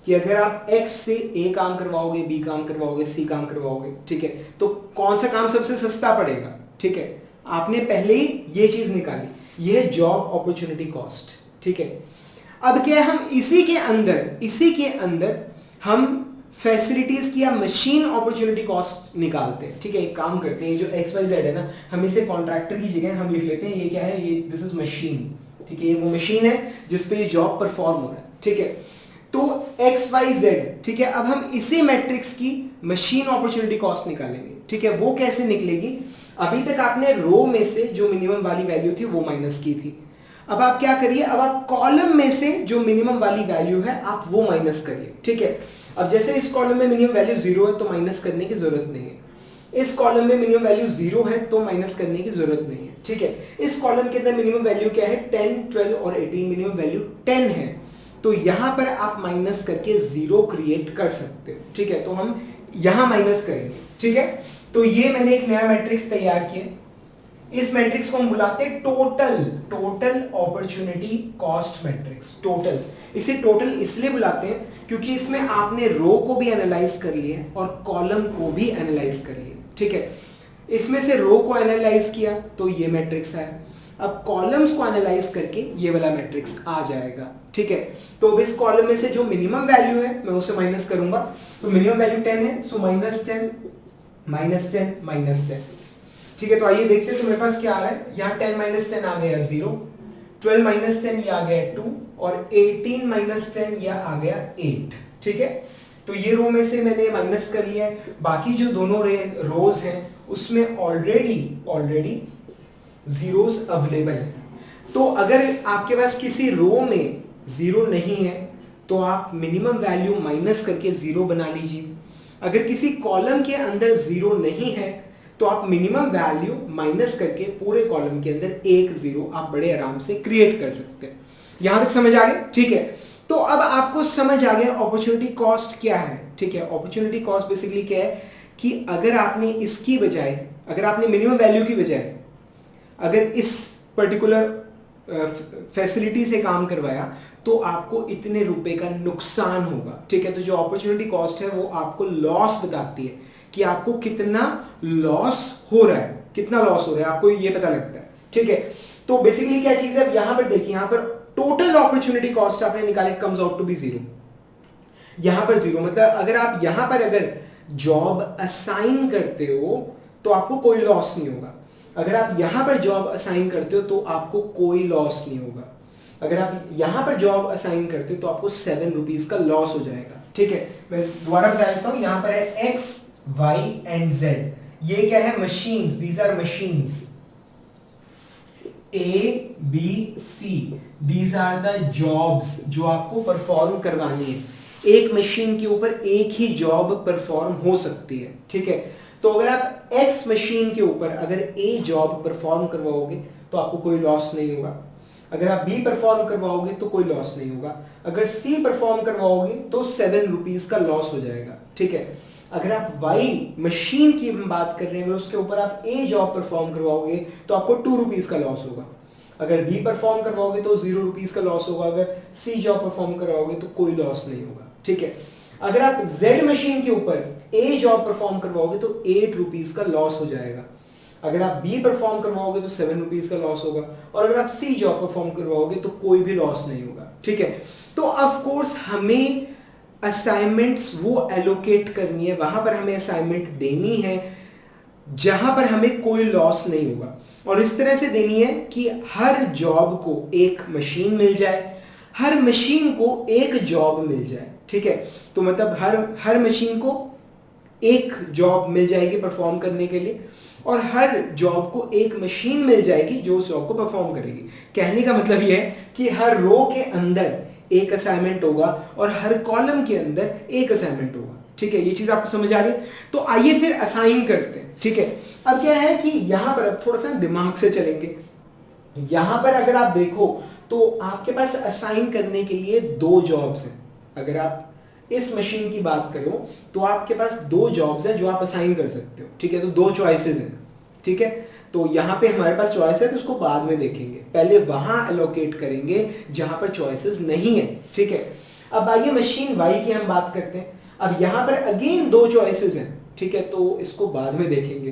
कि अगर आप एक्स से ए काम करवाओगे, बी काम करवाओगे, सी काम करवाओगे, ठीक है, तो कौन सा काम सबसे सस्ता पड़ेगा? ठीक है, आपने पहले ही ये चीज निकाली, ये जॉब अपॉर्चुनिटी कॉस्ट। ठीक है, अब क्या है, हम इसी के अंदर हम फैसिलिटीज की या मशीन अपॉर्चुनिटी कॉस्ट निकालते हैं। ठीक है, एक काम करते हैं, जो XYZ है ना, हम इसे कॉन्ट्रैक्टर की जगह हम लिख लेते हैं, ये क्या है, ये दिस इज मशीन। ठीक है, ये वो मशीन है जिसपे ये जॉब परफॉर्म हो रहा है। ठीक है, तो XYZ, ठीक है, अब हम इसी मैट्रिक्स की मशीन अपॉर्चुनिटी कॉस्ट निकालेंगे। ठीक है, वो कैसे निकलेगी, अभी तक आपने रो में से जो मिनिमम वाली वैल्यू थी वो माइनस की थी। अब आप क्या करिए, अब आप कॉलम में से जो मिनिमम वाली वैल्यू है आप वो माइनस करिए। ठीक है, अब जैसे इस कॉलम में मिनिमम वैल्यू 0 है तो माइनस करने की जरूरत नहीं है, इस कॉलम में मिनिमम वैल्यू 0 है तो माइनस करने की जरूरत नहीं है। ठीक है, इस कॉलम के अंदर मिनिमम वैल्यू क्या है, 10, 12 और 18, मिनिमम वैल्यू 10 है, तो यहां पर आप माइनस करके 0 क्रिएट कर सकते हो। ठीक है, तो हम यहां माइनस करेंगे। ठीक है, तो ये मैंने एक नया मैट्रिक्स तैयार किया, इस मैट्रिक्स को हम बुलाते हैं total opportunity cost matrix. Total, इसे टोटल इसलिए बुलाते हैं क्योंकि इसमें आपने रो को भी एनालाइज कर लिया और कॉलम को भी एनालाइज कर लिया। ठीक है, इसमें से रो को एनालाइज किया तो ये मैट्रिक्स है, अब कॉलम्स को एनालाइज करके ये वाला मैट्रिक्स आ जाएगा। ठीक है, तो इस कॉलम में से जो मिनिमम वैल्यू है मैं उसे माइनस करूंगा, तो मिनिमम वैल्यू 10 है, सो -10 -10 -10। ठीक है, तो आइए देखते हैं, तो मेरे पास क्या आ रहा है, यहाँ 10 - 10 आ गया 0, 12 - 10 ये आ गया 2, और 18 - 10 ये आ गया 8। ठीक है, तो ये रो में से मैंने माइनस कर लिया है, बाकी जो दोनों रोज हैं उसमें ऑलरेडी जीरोस अवेलेबल है। तो अगर आपके पास किसी रो में 0 नहीं है तो आप मिनिमम वैल्यू माइनस करके 0 बना लीजिए। अगर किसी कॉलम के अंदर 0 नहीं है तो आप मिनिमम वैल्यू माइनस करके पूरे कॉलम के अंदर एक 0 आप बड़े आराम से क्रिएट कर सकते हैं। यहां तक समझ आ गया? ठीक है, तो अब आपको समझ आ गया अपॉर्चुनिटी कॉस्ट क्या है, ठीक है। अपॉर्चुनिटी कॉस्ट बेसिकली क्या है कि अगर आपने इसकी बजाय, अगर आपने मिनिमम वैल्यू की बजाय अगर इस पर्टिकुलर फैसिलिटी से काम करवाया तो आपको इतने रुपए का नुकसान होगा, ठीक है। तो जो अपॉर्चुनिटी कॉस्ट है वो आपको लॉस बताती है कि आपको कितना लॉस हो रहा है, कितना लॉस हो रहा है आपको ये पता लगता है, ठीक है। तो बेसिकली क्या चीज है, अब यहां पर देखिए, यहां पर टोटल अपॉर्चुनिटी कॉस्ट आपने निकाली, कम्स आउट टू बी 0। यहां पर 0 मतलब अगर आप यहां पर अगर जॉब असाइन करते हो तो आपको कोई लॉस नहीं होगा। अगर आप यहां पर जॉब असाइन करते हो तो आपको कोई लॉस नहीं होगा। अगर आप यहां पर जॉब असाइन करते हो तो आपको 7 रुपीज का लॉस हो जाएगा, ठीक है। मैं दोबारा बता देता हूं, यहां पर है एक्स वाई एंड जेड, ये क्या है, machines, these are machines, A, B, C, these are the jobs जो आपको परफॉर्म करवानी है। एक मशीन के ऊपर एक ही जॉब परफॉर्म हो सकती है, ठीक है। तो अगर आप X मशीन के ऊपर अगर A जॉब परफॉर्म करवाओगे तो आपको कोई लॉस नहीं होगा। अगर आप B परफॉर्म करवाओगे तो कोई लॉस नहीं होगा। अगर C परफॉर्म करवाओगे तो 7 रुपीज का लॉस हो जाएगा, ठीक है। अगर आप Y मशीन की बात कर रहे हैं, अगर उसके ऊपर आप A जॉब परफॉर्म करवाओगे तो आपको 2 रुपीज का लॉस होगा। अगर B परफॉर्म करवाओगे तो 0 रुपीज का लॉस होगा। अगर C जॉब परफॉर्म करवाओगे तो कोई लॉस नहीं होगा, ठीक है। अगर आप Z मशीन के ऊपर A जॉब परफॉर्म करवाओगे तो 8 रुपीज का लॉस हो जाएगा। अगर आप B परफॉर्म करवाओगे तो 7 रुपीज का लॉस होगा। और अगर आप C जॉब परफॉर्म करवाओगे तो कोई भी लॉस नहीं होगा, ठीक है। तो ऑफ कोर्स हमें असाइनमेंट्स वो एलोकेट करनी है, वहां पर हमें असाइनमेंट देनी है जहां पर हमें कोई लॉस नहीं होगा, और इस तरह से देनी है कि हर जॉब को एक मशीन मिल जाए, हर मशीन को एक जॉब मिल जाए, ठीक है। तो मतलब हर मशीन को एक जॉब मिल जाएगी परफॉर्म करने के लिए, और हर जॉब को एक मशीन मिल जाएगी जो उस जॉब को परफॉर्म करेगी। कहने का मतलब यह है कि हर रो के अंदर एक असाइनमेंट होगा और हर कॉलम के अंदर एक असाइनमेंट होगा, ठीक है। ये चीज आपको समझ आ रही है। तो आइए फिर असाइन करते हैं, ठीक है। अब क्या है कि यहां पर अब थोड़ा सा दिमाग से चलेंगे। यहां पर अगर आप देखो तो आपके पास असाइन करने के लिए 2 जॉब्स हैं। अगर आप इस मशीन की बात करो तो आपके पास 2 जॉब्स हैं जो आप असाइन कर सकते हो, ठीक है। तो 2 चॉइसेस हैं, ठीक है। तो यहां पे हमारे पास चॉइस है तो उसको बाद में देखेंगे, पहले वहां एलोकेट करेंगे जहां पर चॉइसेस नहीं है, ठीक है। अब आइए मशीन वाई की हम बात करते हैं। अब यहां पर अगेन 2 चॉइसेस हैं, ठीक है। तो इसको बाद में देखेंगे,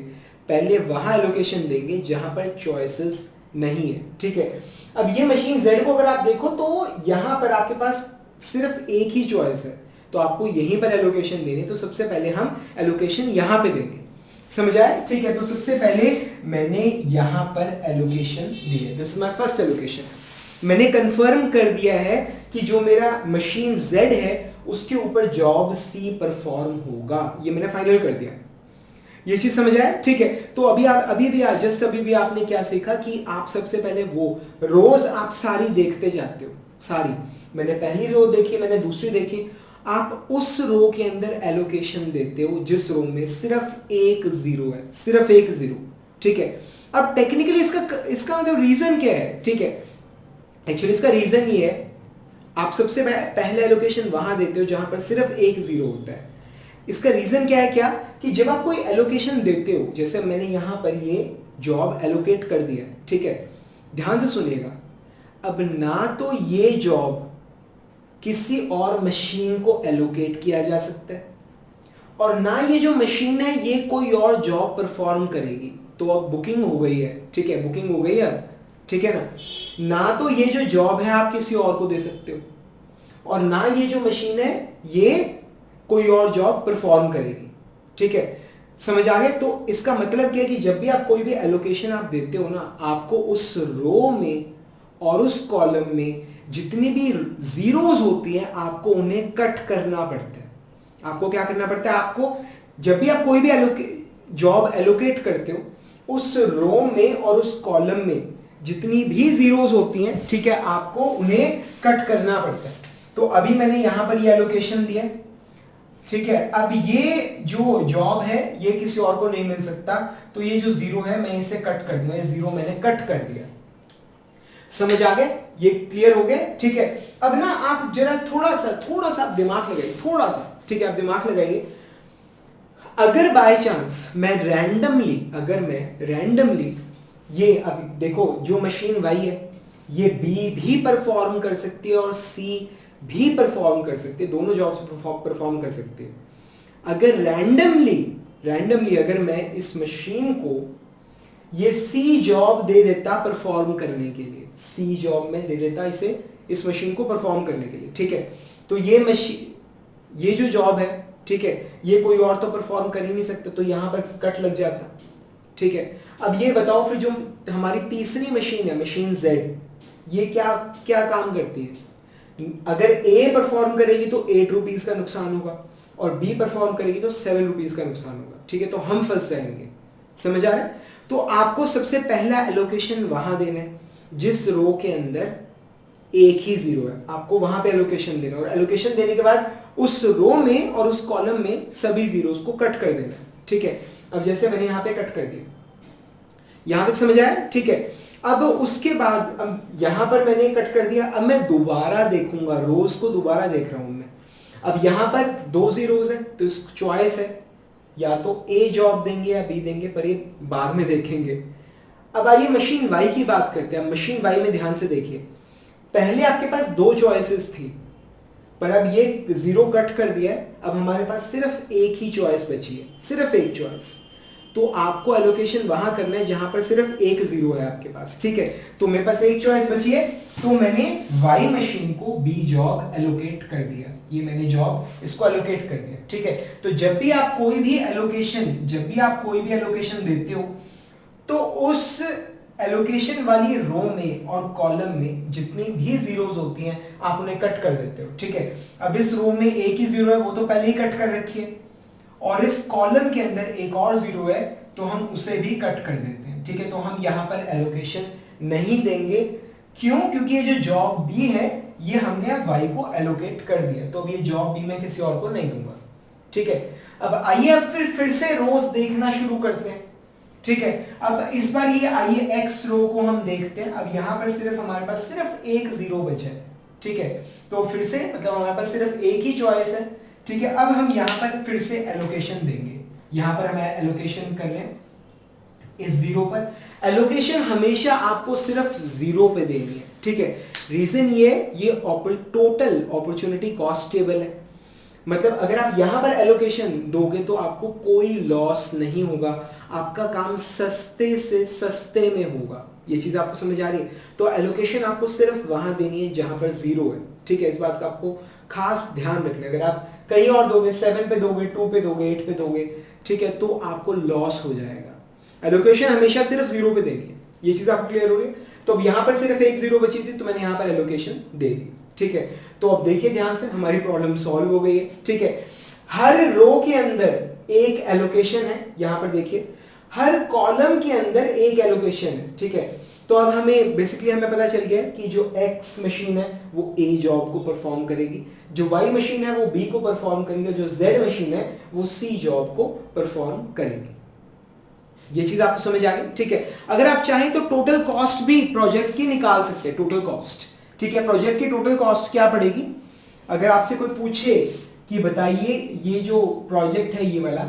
पहले वहां एलोकेशन देंगे जहां पर चॉइसेस नहीं है, ठीक है। अब ये मशीन Z को अगर आप देखो तो यहां पर आपके पास सिर्फ एक ही चॉइस है, तो आपको यहीं पर एलोकेशन देनी। तो सबसे पहले हम एलोकेशन यहां पे देंगे, समझ आए, ठीक है। तो सबसे पहले मैंने यहां पर एलोकेशन दी है, this is my first allocation. मैंने कंफर्म कर दिया है कि जो मेरा मशीन Z है उसके ऊपर जॉब C परफॉर्म होगा, ये मैंने फाइनल कर दिया। ये चीज समझ आए, ठीक है। तो अभी भी आपने क्या सीखा कि आप सबसे पहले वो रोज आप सारी देखते जाते हो, सारी, मैंने पहली रो देखी, मैंने दूसरी देखी, आप उस रो के अंदर एलोकेशन देते हो जिस रो में सिर्फ एक 0 है, सिर्फ एक 0, ठीक है। अब टेक्निकली इसका मतलब रीजन क्या है, ठीक है। एक्चुअली इसका रीजन ये है, आप सबसे पहले एलोकेशन वहां देते हो जहां पर सिर्फ एक 0 होता है। इसका रीजन क्या है, क्या कि जब आप कोई एलोकेशन देते हो, जैसे मैंने यहां पर ये जॉब एलोकेट कर दिया, ठीक है, ध्यान से सुनिएगा। अब ना तो ये जॉब किसी और मशीन को एलोकेट किया जा सकता है, और ना ये जो मशीन है ये कोई और जॉब परफॉर्म करेगी। तो अब बुकिंग हो गई है, ठीक है, बुकिंग हो गई है, ठीक है ना तो ये जो जॉब है आप किसी और को दे सकते हो, और ना ये जो मशीन है ये कोई और जॉब परफॉर्म करेगी, ठीक है। समझ आ गए। तो इसका मतलब क्या है कि जब भी आप कोई भी एलोकेशन आप देते हो ना, आपको उस रो में और उस कॉलम में जितनी भी जीरोस होती हैं आपको उन्हें कट करना पड़ता है। आपको क्या करना पड़ता है, आपको जब भी आप कोई भी जॉब एलोकेट करते हो उस रो में और उस कॉलम में जितनी भी जीरोस होती हैं, ठीक है, आपको उन्हें कट करना पड़ता है। तो अभी मैंने यहां पर ये एलोकेशन दिया, ठीक है। अब ये जो जॉब है ये किसी और को नहीं मिल सकता, तो ये जो 0 है मैं इसे कट कर दूंगा, ये 0 मैंने कट कर दिया। समझ आ गए? ये क्लियर हो गया? ठीक है, अब ना आप जरा थोड़ा सा दिमाग लगाइए, थोड़ा सा, ठीक है, आप दिमाग लगाइए। अगर बाय चांस मैं रैंडमली ये, अभी देखो जो मशीन वाई है ये बी भी परफॉर्म कर सकती है और सी भी परफॉर्म कर सकती है, दोनों जॉब्स परफॉर्म कर सकती है। अगर रैंडमली अगर मैं इस मशीन को ये सी जॉब दे देता परफॉर्म करने के लिए, सी जॉब में दे देता इसे, इस मशीन को परफॉर्म करने के लिए, ठीक है, तो ये मशीन, ये जो जॉब है, ठीक है, ये कोई और तो परफॉर्म कर ही नहीं सकता, तो यहां पर कट लग जाता, ठीक है। अब ये बताओ फिर जो हमारी तीसरी मशीन है, मशीन Z, ये क्या क्या काम करती है? अगर A परफॉर्म करेगी तो 8 रुपीज का नुकसान होगा और B परफॉर्म करेगी तो 7 रुपीज का नुकसान होगा, ठीक है, तो हम फंस जाएंगे। समझ आ रहा है? तो आपको सबसे पहला एलोकेशन वहां देना है जिस रो के अंदर एक ही जीरो है, आपको वहां पे एलोकेशन देना, और एलोकेशन देने के बाद उस रो में और उस कॉलम में सभी जीरोस को कट कर देना, ठीक है। अब जैसे मैंने यहाँ पे कट कर दिया, यहां तक समझ आया? ठीक है। अब उसके बाद अब यहां पर मैंने कट कर दिया, अब मैं दोबारा देखूंगा, रोज को दोबारा देख रहा हूं मैं। अब यहां पर 2 जीरोस है तो इस चॉइस है, या तो ए जॉब देंगे या बी देंगे, पर ये बाद में देखेंगे। अब आइए मशीन वाई की बात करते हैं। मशीन वाई में ध्यान से देखिए, पहले आपके पास 2 चॉइसेस थी, पर अब ये 0 कट कर दिया है, अब हमारे पास सिर्फ एक ही चॉइस बची है, सिर्फ एक चॉइस। तो आपको एलोकेशन वहां करना है जहां पर सिर्फ एक 0 है आपके पास, ठीक है। तो मेरे पास एक चॉइस बची है, तो मैंने वाई मशीन को बी जॉब एलोकेट कर दिया, ये मैंने जॉब इसको एलोकेट कर दिया, ठीक है। तो जब भी आप कोई भी एलोकेशन देते हो, तो उस एलोकेशन वाली रो में और कॉलम में जितनी भी जीरोस होती हैं आप उन्हें कट कर देते हो, ठीक है। अब इस रो में एक ही 0 है, वो तो पहले ही कट कर रखी है, और इस कॉलम के अंदर एक और 0 है तो हम उसे भी कट कर देते हैं, ठीक है। तो हम यहां पर एलोकेशन नहीं देंगे, क्यों? क्योंकि ये जो जॉब बी है ये हमने अब वाई को एलोकेट कर दिया, तो अब ये जॉब बी मैं किसी और को नहीं दूंगा, ठीक है। अब आइए अब फिर से रोज देखना शुरू करते हैं, ठीक है। अब इस बार ये आइए एक्स रो को हम देखते हैं। अब यहां पर सिर्फ हमारे पास सिर्फ एक 0 बचा है, ठीक है। तो फिर से मतलब हमारे पास सिर्फ एक ही चॉइस है, ठीक है। अब हम यहां पर फिर से एलोकेशन देंगे, यहां पर हम एलोकेशन कर रहे हैं इस 0 पर। एलोकेशन हमेशा आपको सिर्फ 0 पे देनी है, ठीक है। रीजन ये टोटल अपॉर्चुनिटी कॉस्ट टेबल है, मतलब अगर आप यहां पर एलोकेशन दोगे तो आपको कोई लॉस नहीं होगा, आपका काम सस्ते से सस्ते में होगा। ये चीज आपको समझ आ रही है? तो एलोकेशन आपको सिर्फ वहां देनी है जहां पर 0 है, ठीक है। इस बात का आपको खास ध्यान रखना है। अगर आप कहीं और दोगे, 7 पे दोगे, 2 पे दोगे, 8 पे दोगे, ठीक है, तो आपको लॉस हो जाएगा। एलोकेशन हमेशा सिर्फ 0 पे देनी है, ये चीज आपको क्लियर हो रही है? तो अब यहां पर सिर्फ एक 0 बची थी तो मैंने यहां पर एलोकेशन दे दी, ठीक है। तो अब देखिए ध्यान से, हमारी प्रॉब्लम सॉल्व हो गई है, ठीक है। हर रो के अंदर एक एलोकेशन है, यहां पर देखिए, हर कॉलम के अंदर एक एलोकेशन है, ठीक है। तो अब हमें पता चल गया कि जो एक्स मशीन है वो ए जॉब को परफॉर्म करेगी, जो वाई मशीन है वो बी को परफॉर्म करेगी, जो जेड मशीन है वो सी जॉब को परफॉर्म करेगी। ये चीज आपको समझ आ गई, ठीक है। अगर आप चाहें तो टोटल कॉस्ट भी प्रोजेक्ट की निकाल सकते हैं, टोटल कॉस्ट, ठीक है। प्रोजेक्ट की टोटल कॉस्ट क्या पड़ेगी? अगर आपसे कोई पूछे कि बताइए ये जो प्रोजेक्ट है ये वाला,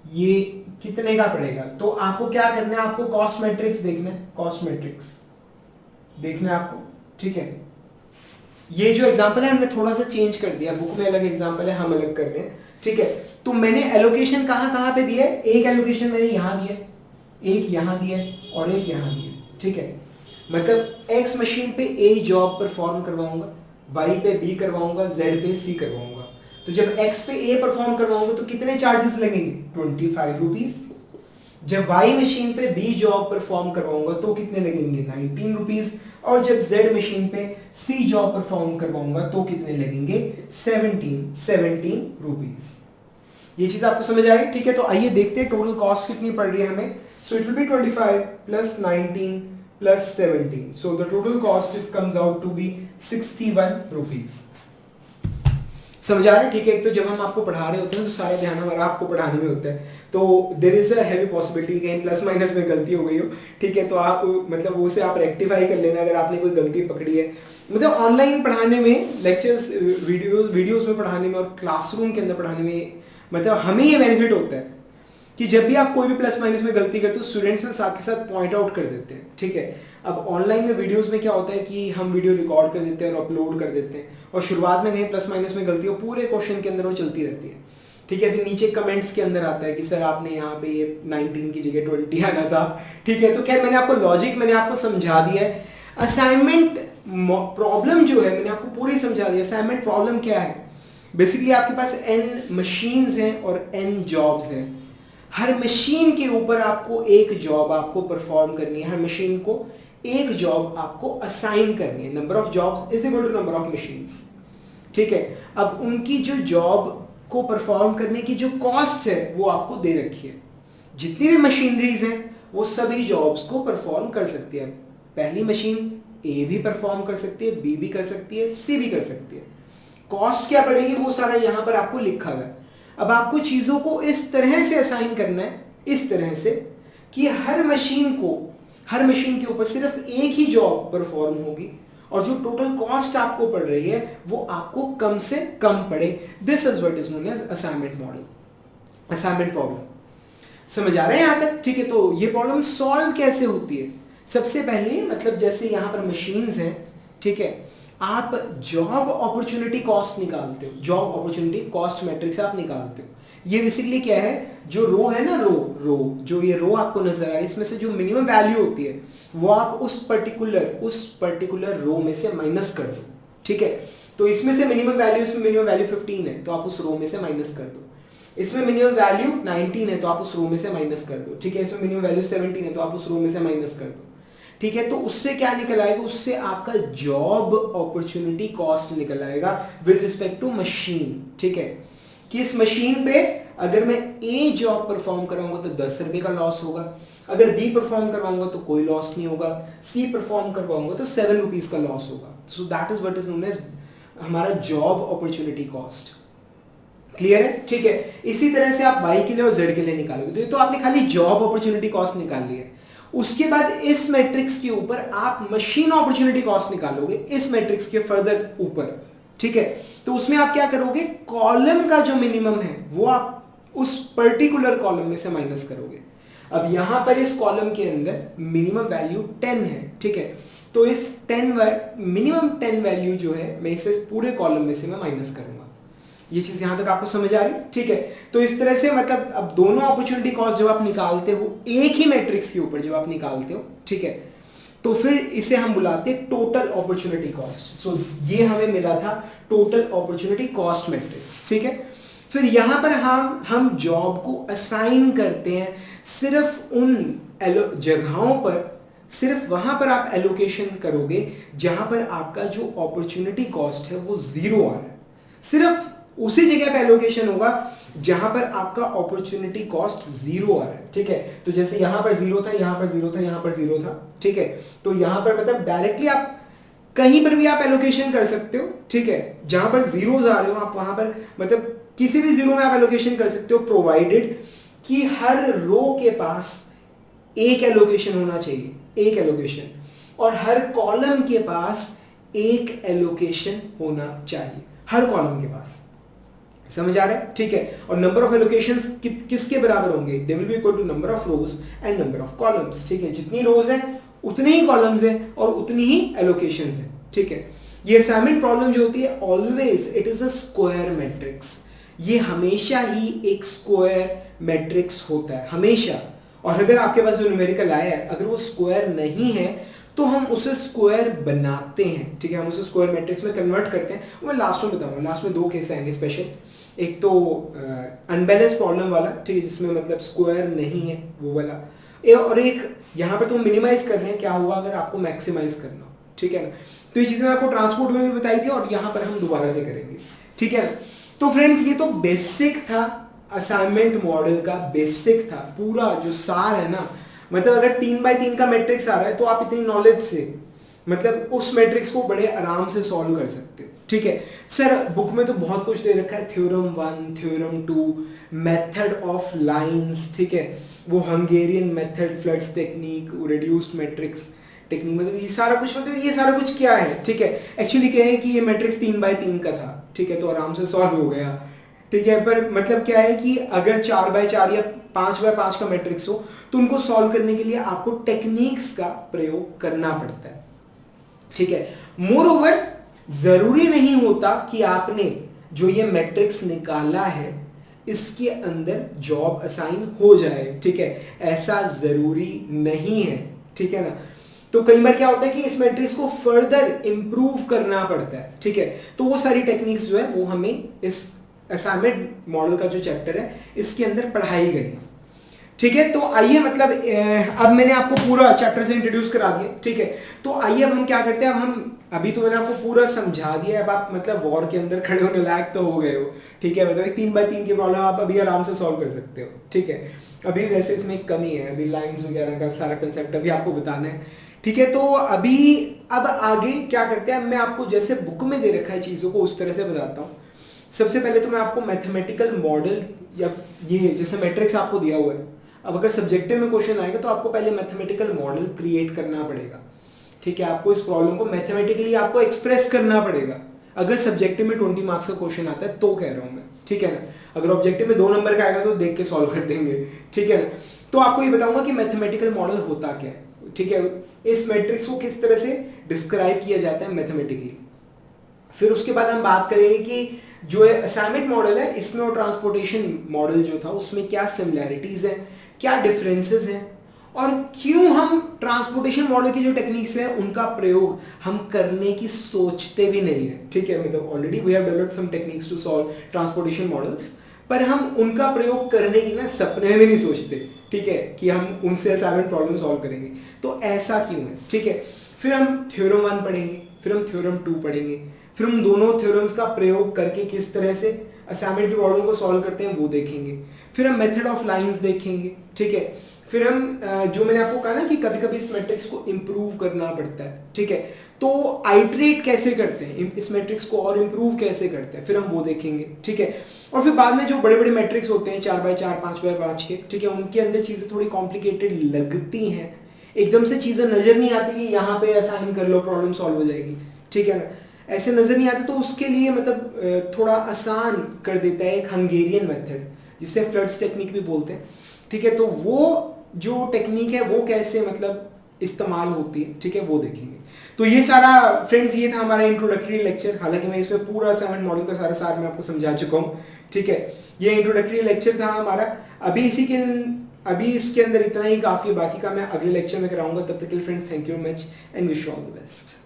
ये कितने का पड़ेगा, तो आपको क्या करना है? आपको कॉस्ट मैट्रिक्स देखना है, कॉस्ट मैट्रिक्स देखना है आपको, ठीक है। ये जो एग्जांपल है हमने थोड़ा सा चेंज कर दिया, बुक में अलग एग्जांपल है, हम अलग कर रहे हैं, ठीक है। तो मैंने एलोकेशन कहां पे दिया है? एक एलोकेशन मैंने यहां दिया, एक यहां दिया और एक यहां दिया, ठीक है। मतलब एक्स मशीन पे ए जॉब परफॉर्म करवाऊंगा, वाई पे बी करवाऊंगा, जेड पे सी करवाऊंगा। तो जब एक्स पे ए परफॉर्म करवाऊंगा तो कितने चार्जेस लगेंगे? 25 रुपीज। जब वाई मशीन पे बी जॉब परफॉर्म करवाऊंगा तो कितने लगेंगे? 19 रुपीज। और जब जेड मशीन पे सी जॉब परफॉर्म करवाऊंगा तो कितने लगेंगे? 17 रुपीज। ये चीज आपको समझ आ रही, ठीक है। तो आइए देखते हैं टोटल कॉस्ट कितनी पड़ रही है हमें। So it will be 25 plus 19 plus 17, so the total cost it comes out to be 61 rupees. समझ आ रहा है? ठीक है, एक तो जब हम आपको पढ़ा रहे होते हैं तो सारा ध्यान हमारा आपको पढ़ाने में होता है, तो there is a heavy possibility कहीं प्लस माइनस में गलती हो गई हो, ठीक है, तो आप मतलब उसे आप रेक्टिफाई कर लेना अगर आपने कोई गलती पकड़ी है। मतलब ऑनलाइन पढ़ाने में, लेक्चर्स वीडियोस में पढ़ाने में और क्लासरूम के अंदर पढ़ाने में मतलब हमें ये बेनिफिट होता है कि जब भी आप कोई भी प्लस माइनस में गलती करते हो स्टूडेंट्स ने साथ के साथ पॉइंट आउट कर देते हैं, ठीक है। अब ऑनलाइन में वीडियोस में क्या होता है कि हम वीडियो रिकॉर्ड कर देते हैं और अपलोड कर देते हैं, और शुरुआत में कहीं प्लस माइनस में गलती हो पूरे क्वेश्चन के अंदर वो चलती रहती है, ठीक है। फिर नीचे कमेंट्स के अंदर आता है कि सर आपने यहाँ पे 19 की जगह 20 आना था, ठीक है। तो खैर मैंने आपको लॉजिक मैंने आपको समझा दिया है। असाइनमेंट प्रॉब्लम जो है मैंने आपको पूरी समझा दी। असाइनमेंट प्रॉब्लम क्या है, बेसिकली आपके पास n मशीन्स हैं और n जॉब्स हैं। हर मशीन के ऊपर आपको एक जॉब आपको परफॉर्म करनी है, हर मशीन को एक जॉब आपको असाइन करनी है। Number of jobs is equal to number of machines, ठीक है। अब उनकी जो जॉब को परफॉर्म करने की जो कॉस्ट है वो आपको दे रखी है। जितनी भी मशीनरीज हैं वो सभी जॉब्स को परफॉर्म कर सकती है। पहली मशीन ए भी परफॉर्म कर सकती है, बी भी कर सकती है, सी भी कर सकती है। कॉस्ट क्या पड़ेगी वो सारा यहां पर आपको लिखा हुआ है। अब आपको चीजों को इस तरह से असाइन करना है, इस तरह से कि हर मशीन के ऊपर सिर्फ एक ही जॉब परफॉर्म होगी और जो टोटल कॉस्ट आपको पड़ रही है वो आपको कम से कम पड़े। This is what is known as assignment model, assignment problem. समझ आ रहा है यहां तक? ठीक है, तो ये प्रॉब्लम सॉल्व कैसे होती है? सबसे पहले मतलब जैसे यहां पर मशीन्स हैं, ठीक है, आप जॉब अपॉर्चुनिटी कॉस्ट निकालते हो, जॉब अपॉर्चुनिटी कॉस्ट मैट्रिक्स से आप निकालते हो। ये बेसिकली क्या है, जो रो है ना, रो जो ये रो आपको नजर आ रहा है, इसमें से जो मिनिमम वैल्यू होती है वो आप उस पर्टिकुलर रो में से माइनस कर दो, ठीक है। तो इसमें से मिनिमम वैल्यू 15 है तो आप उस रो में से माइनस कर दो। इसमें मिनिमम वैल्यू 19 है तो आप उस रो में से माइनस कर दो, ठीक है। इसमें मिनिमम वैल्यू 17 है तो आप उस रो में से माइनस कर दो, ठीक है। तो उससे क्या निकल आएगा, उससे आपका जॉब अपॉर्चुनिटी कॉस्ट निकल आएगा विद रिस्पेक्ट टू मशीन, ठीक है। कि इस मशीन पे अगर मैं ए जॉब परफॉर्म कराऊंगा तो 10 रुपए का लॉस होगा, अगर बी परफॉर्म करवाऊंगा तो कोई लॉस नहीं होगा, सी परफॉर्म करवाऊंगा तो 7 रुपीज का लॉस होगा। So that is what is known as हमारा जॉब अपॉर्चुनिटी कॉस्ट। क्लियर है? ठीक है। इसी तरह से आप वाई के लिए और जेड के लिए निकालोगे, तो ये तो आपने खाली जॉब अपॉर्चुनिटी कॉस्ट निकाल ली है। उसके बाद इस मैट्रिक्स के ऊपर आप मशीन अपॉर्चुनिटी कॉस्ट निकालोगे, इस मैट्रिक्स के फर्दर ऊपर, ठीक है। तो उसमें आप क्या करोगे, कॉलम का जो मिनिमम है वो आप उस पर्टिकुलर कॉलम में से माइनस करोगे। अब यहां पर इस कॉलम के अंदर मिनिमम वैल्यू 10 है, ठीक है। तो इस मिनिमम 10 वैल्यू जो है मैं इसे पूरे कॉलम में से मैं माइनस करूंगा। ये चीज यहां तक आपको समझ आ रही है? ठीक है। तो इस तरह से मतलब अब दोनों अपॉर्चुनिटी कॉस्ट जब आप निकालते हो एक ही मैट्रिक्स के ऊपर, जब आप निकालते हो, ठीक है, तो फिर इसे हम बुलाते हैं टोटल अपॉर्चुनिटी कॉस्ट। सो ये हमें मिला था टोटल अपॉर्चुनिटी कॉस्ट मैट्रिक्स, ठीक है। फिर यहां पर हम जॉब को असाइन करते हैं सिर्फ उन जगहों पर, सिर्फ वहां पर आप एलोकेशन करोगे जहां पर आपका जो अपॉर्चुनिटी कॉस्ट है वो 0 आ रहा है। सिर्फ उसी जगह पे एलोकेशन होगा जहां पर आपका अपॉर्चुनिटी कॉस्ट 0 आ रहा है, ठीक है। तो जैसे यहां पर 0 था, यहां पर 0 था, यहां पर 0 था, ठीक है। तो यहां पर मतलब डायरेक्टली आप कहीं पर भी आप एलोकेशन कर सकते हो, ठीक है। जहां पर जीरोस आ रहे हो आप वहां पर मतलब किसी भी जीरो में आप एलोकेशन कर सकते हो, प्रोवाइडेड कि हर रो के पास एक एलोकेशन होना चाहिए, एक एलोकेशन, और हर कॉलम के पास एक एलोकेशन होना चाहिए, हर कॉलम के पास। समझ आ रहा है? ठीक है। और नंबर ऑफ एलोकेशंस किसके बराबर होंगे, they will be equal to number of rows and number of columns, ठीक है। जितनी रोज है उतने ही कॉलम्स हैं और उतनी ही एलोकेशंस हैं, ठीक है। ये असाइनमेंट प्रॉब्लम जो होती है always it is a square matrix, ये हमेशा ही एक स्क्वायर मैट्रिक्स होता है, हमेशा। और अगर आपके पास जो न्यूमेरिकल आया है अगर वो स्क्वायर नहीं है तो हम उसे स्क्वायर बनाते हैं, ठीक है। हम उसे स्क्वायर मैट्रिक्स में कन्वर्ट करते हैं। वो मैं लास्ट में बताऊंगा, लास्ट में 2 केस आएंगे स्पेशल। एक तो अनबैलेंस प्रॉब्लम वाला, ठीक है, जिसमें मतलब स्क्वायर नहीं है वो वाला, और एक यहाँ पर तो मिनिमाइज कर रहे हैं क्या हुआ अगर आपको मैक्सिमाइज करना हो, ठीक है ना। तो ये चीजें आपको ट्रांसपोर्ट में भी बताई थी और यहाँ पर हम दोबारा से करेंगे, ठीक है। तो फ्रेंड्स ये तो बेसिक था, असाइनमेंट मॉडल का बेसिक था, पूरा जो सार है ना, मतलब अगर 3 बाय 3 का मैट्रिक्स आ रहा है तो आप इतनी नॉलेज से मतलब उस मैट्रिक्स को बड़े आराम से सॉल्व कर सकते हो। ठीक है सर, बुक में तो बहुत कुछ दे रखा है, theorem 1, theorem 2, method of lines, ठीक है, वो Hungarian method, floods technique, reduced matrix technique, मतलब ये सारा कुछ, मतलब ये सारा कुछ क्या है। ठीक है, एक्चुअली क्या है कि ये मैट्रिक्स 3x3 का था, ठीक है, तो आराम से सॉल्व हो गया। ठीक है, पर मतलब क्या है कि अगर 4x4 या 5x5 का मैट्रिक्स हो तो उनको सॉल्व करने के लिए आपको टेक्निक्स का प्रयोग करना पड़ता है। ठीक है, मोर ओवर जरूरी नहीं होता कि आपने जो ये मैट्रिक्स निकाला है इसके अंदर जॉब असाइन हो जाए। ठीक है, ऐसा जरूरी नहीं है। ठीक है ना, तो कई बार क्या होता है कि इस मैट्रिक्स को फर्दर इंप्रूव करना पड़ता है। ठीक है, तो वो सारी टेक्निक्स जो है वो हमें इस असाइनमेंट मॉडल का जो चैप्टर है इसके अंदर पढ़ाई गई है। ठीक है, तो आइए, मतलब अब मैंने आपको पूरा चैप्टर से इंट्रोड्यूस करा दिया। ठीक है, तो आइए अब हम क्या करते हैं, अब हम अभी तो मैंने आपको पूरा समझा दिया, अब आप मतलब वॉर के अंदर खड़े होने लायक तो हो गए हो। ठीक है, मतलब 3x3 की प्रॉब्लम आप अभी आराम से सॉल्व कर सकते हो। ठीक है, अभी वैसे इसमें एक कमी है, अभी लाइंस वगैरह का सारा कंसेप्ट अभी आपको बताना है। ठीक है, तो अभी अब आगे क्या करते हैं, मैं आपको जैसे बुक में दे रखा है चीज़ों को उस तरह से बताता हूँ। सबसे पहले तो मैं आपको मैथमेटिकल मॉडल, या ये जैसे मैट्रिक्स आपको दिया हुआ है, अब अगर सब्जेक्टिव में क्वेश्चन आएगा तो आपको पहले मैथमेटिकल मॉडल क्रिएट करना पड़ेगा। ठीक है, आपको इस प्रॉब्लम को मैथमेटिकली आपको एक्सप्रेस करना पड़ेगा। अगर सब्जेक्टिव में 20 मार्क्स का क्वेश्चन आता है तो कह रहा हूं मैं। ठीक है ना, अगर ऑब्जेक्टिव में 2 नंबर का आएगा तो देख के सॉल्व कर देंगे। ठीक है ना, तो आपको ये बताऊंगा कि मैथमेटिकल मॉडल होता क्या है। ठीक है, इस मैट्रिक्स को किस तरह से डिस्क्राइब किया जाता है मैथमेटिकली। फिर उसके बाद हम बात करेंगे कि जो असाइनमेंट मॉडल है इसमें और ट्रांसपोर्टेशन मॉडल जो था उसमें क्या सिमिलैरिटीज है, क्या डिफरेंसेस हैं, और क्यों हम ट्रांसपोर्टेशन मॉडल की जो टेक्निक्स है उनका प्रयोग हम करने की सोचते भी नहीं है। ठीक है, मतलब already we have developed some techniques to solve transportation models, पर हम उनका प्रयोग करने की ना सपने में नहीं सोचते। ठीक है, कि हम उनसे असाइनमेंट प्रॉब्लम सॉल्व करेंगे, तो ऐसा क्यों है। ठीक है, फिर हम थ्योरम 1 पढ़ेंगे, फिर हम थ्योरम 2 पढ़ेंगे, फिर हम दोनों थ्योरम्स का प्रयोग करके किस तरह से असाइनमेंट की प्रॉब्लम को सॉल्व करते हैं वो देखेंगे। फिर हम मेथड ऑफ लाइंस देखेंगे। ठीक है, फिर हम जो मैंने आपको कहा ना कि कभी कभी इस मैट्रिक्स को इंप्रूव करना पड़ता है। ठीक है, तो आइट्रेट कैसे करते हैं इस मैट्रिक्स को और इंप्रूव कैसे करते हैं, फिर हम वो देखेंगे। ठीक है, और फिर बाद में जो बड़े बड़े मैट्रिक्स होते हैं 4x4, 5x5 के, ठीक है, उनके अंदर चीजें थोड़ी कॉम्प्लिकेटेड लगती हैं, एकदम से चीजें नजर नहीं आती कि यहाँ पे असाइन कर लो प्रॉब्लम सॉल्व हो जाएगी। ठीक है ना, ऐसे नजर नहीं आते, तो उसके लिए मतलब थोड़ा आसान कर देता है एक हंगेरियन मेथड जिसे फ्लड्स टेक्निक भी बोलते हैं। ठीक है, तो वो जो टेक्निक है वो कैसे मतलब इस्तेमाल होती है, ठीक है, वो देखेंगे। तो ये सारा फ्रेंड्स ये था हमारा इंट्रोडक्टरी लेक्चर। हालांकि मैं इसमें पूरा असाइनमेंट मॉडल का सारा सार मैं आपको समझा चुका हूँ। ठीक है, ये इंट्रोडक्टरी लेक्चर था हमारा। अभी इसके अंदर इतना ही काफी, बाकी का मैं अगले लेक्चर में कराऊंगा। तब तक के लिए friends thank you much and wish you all the best.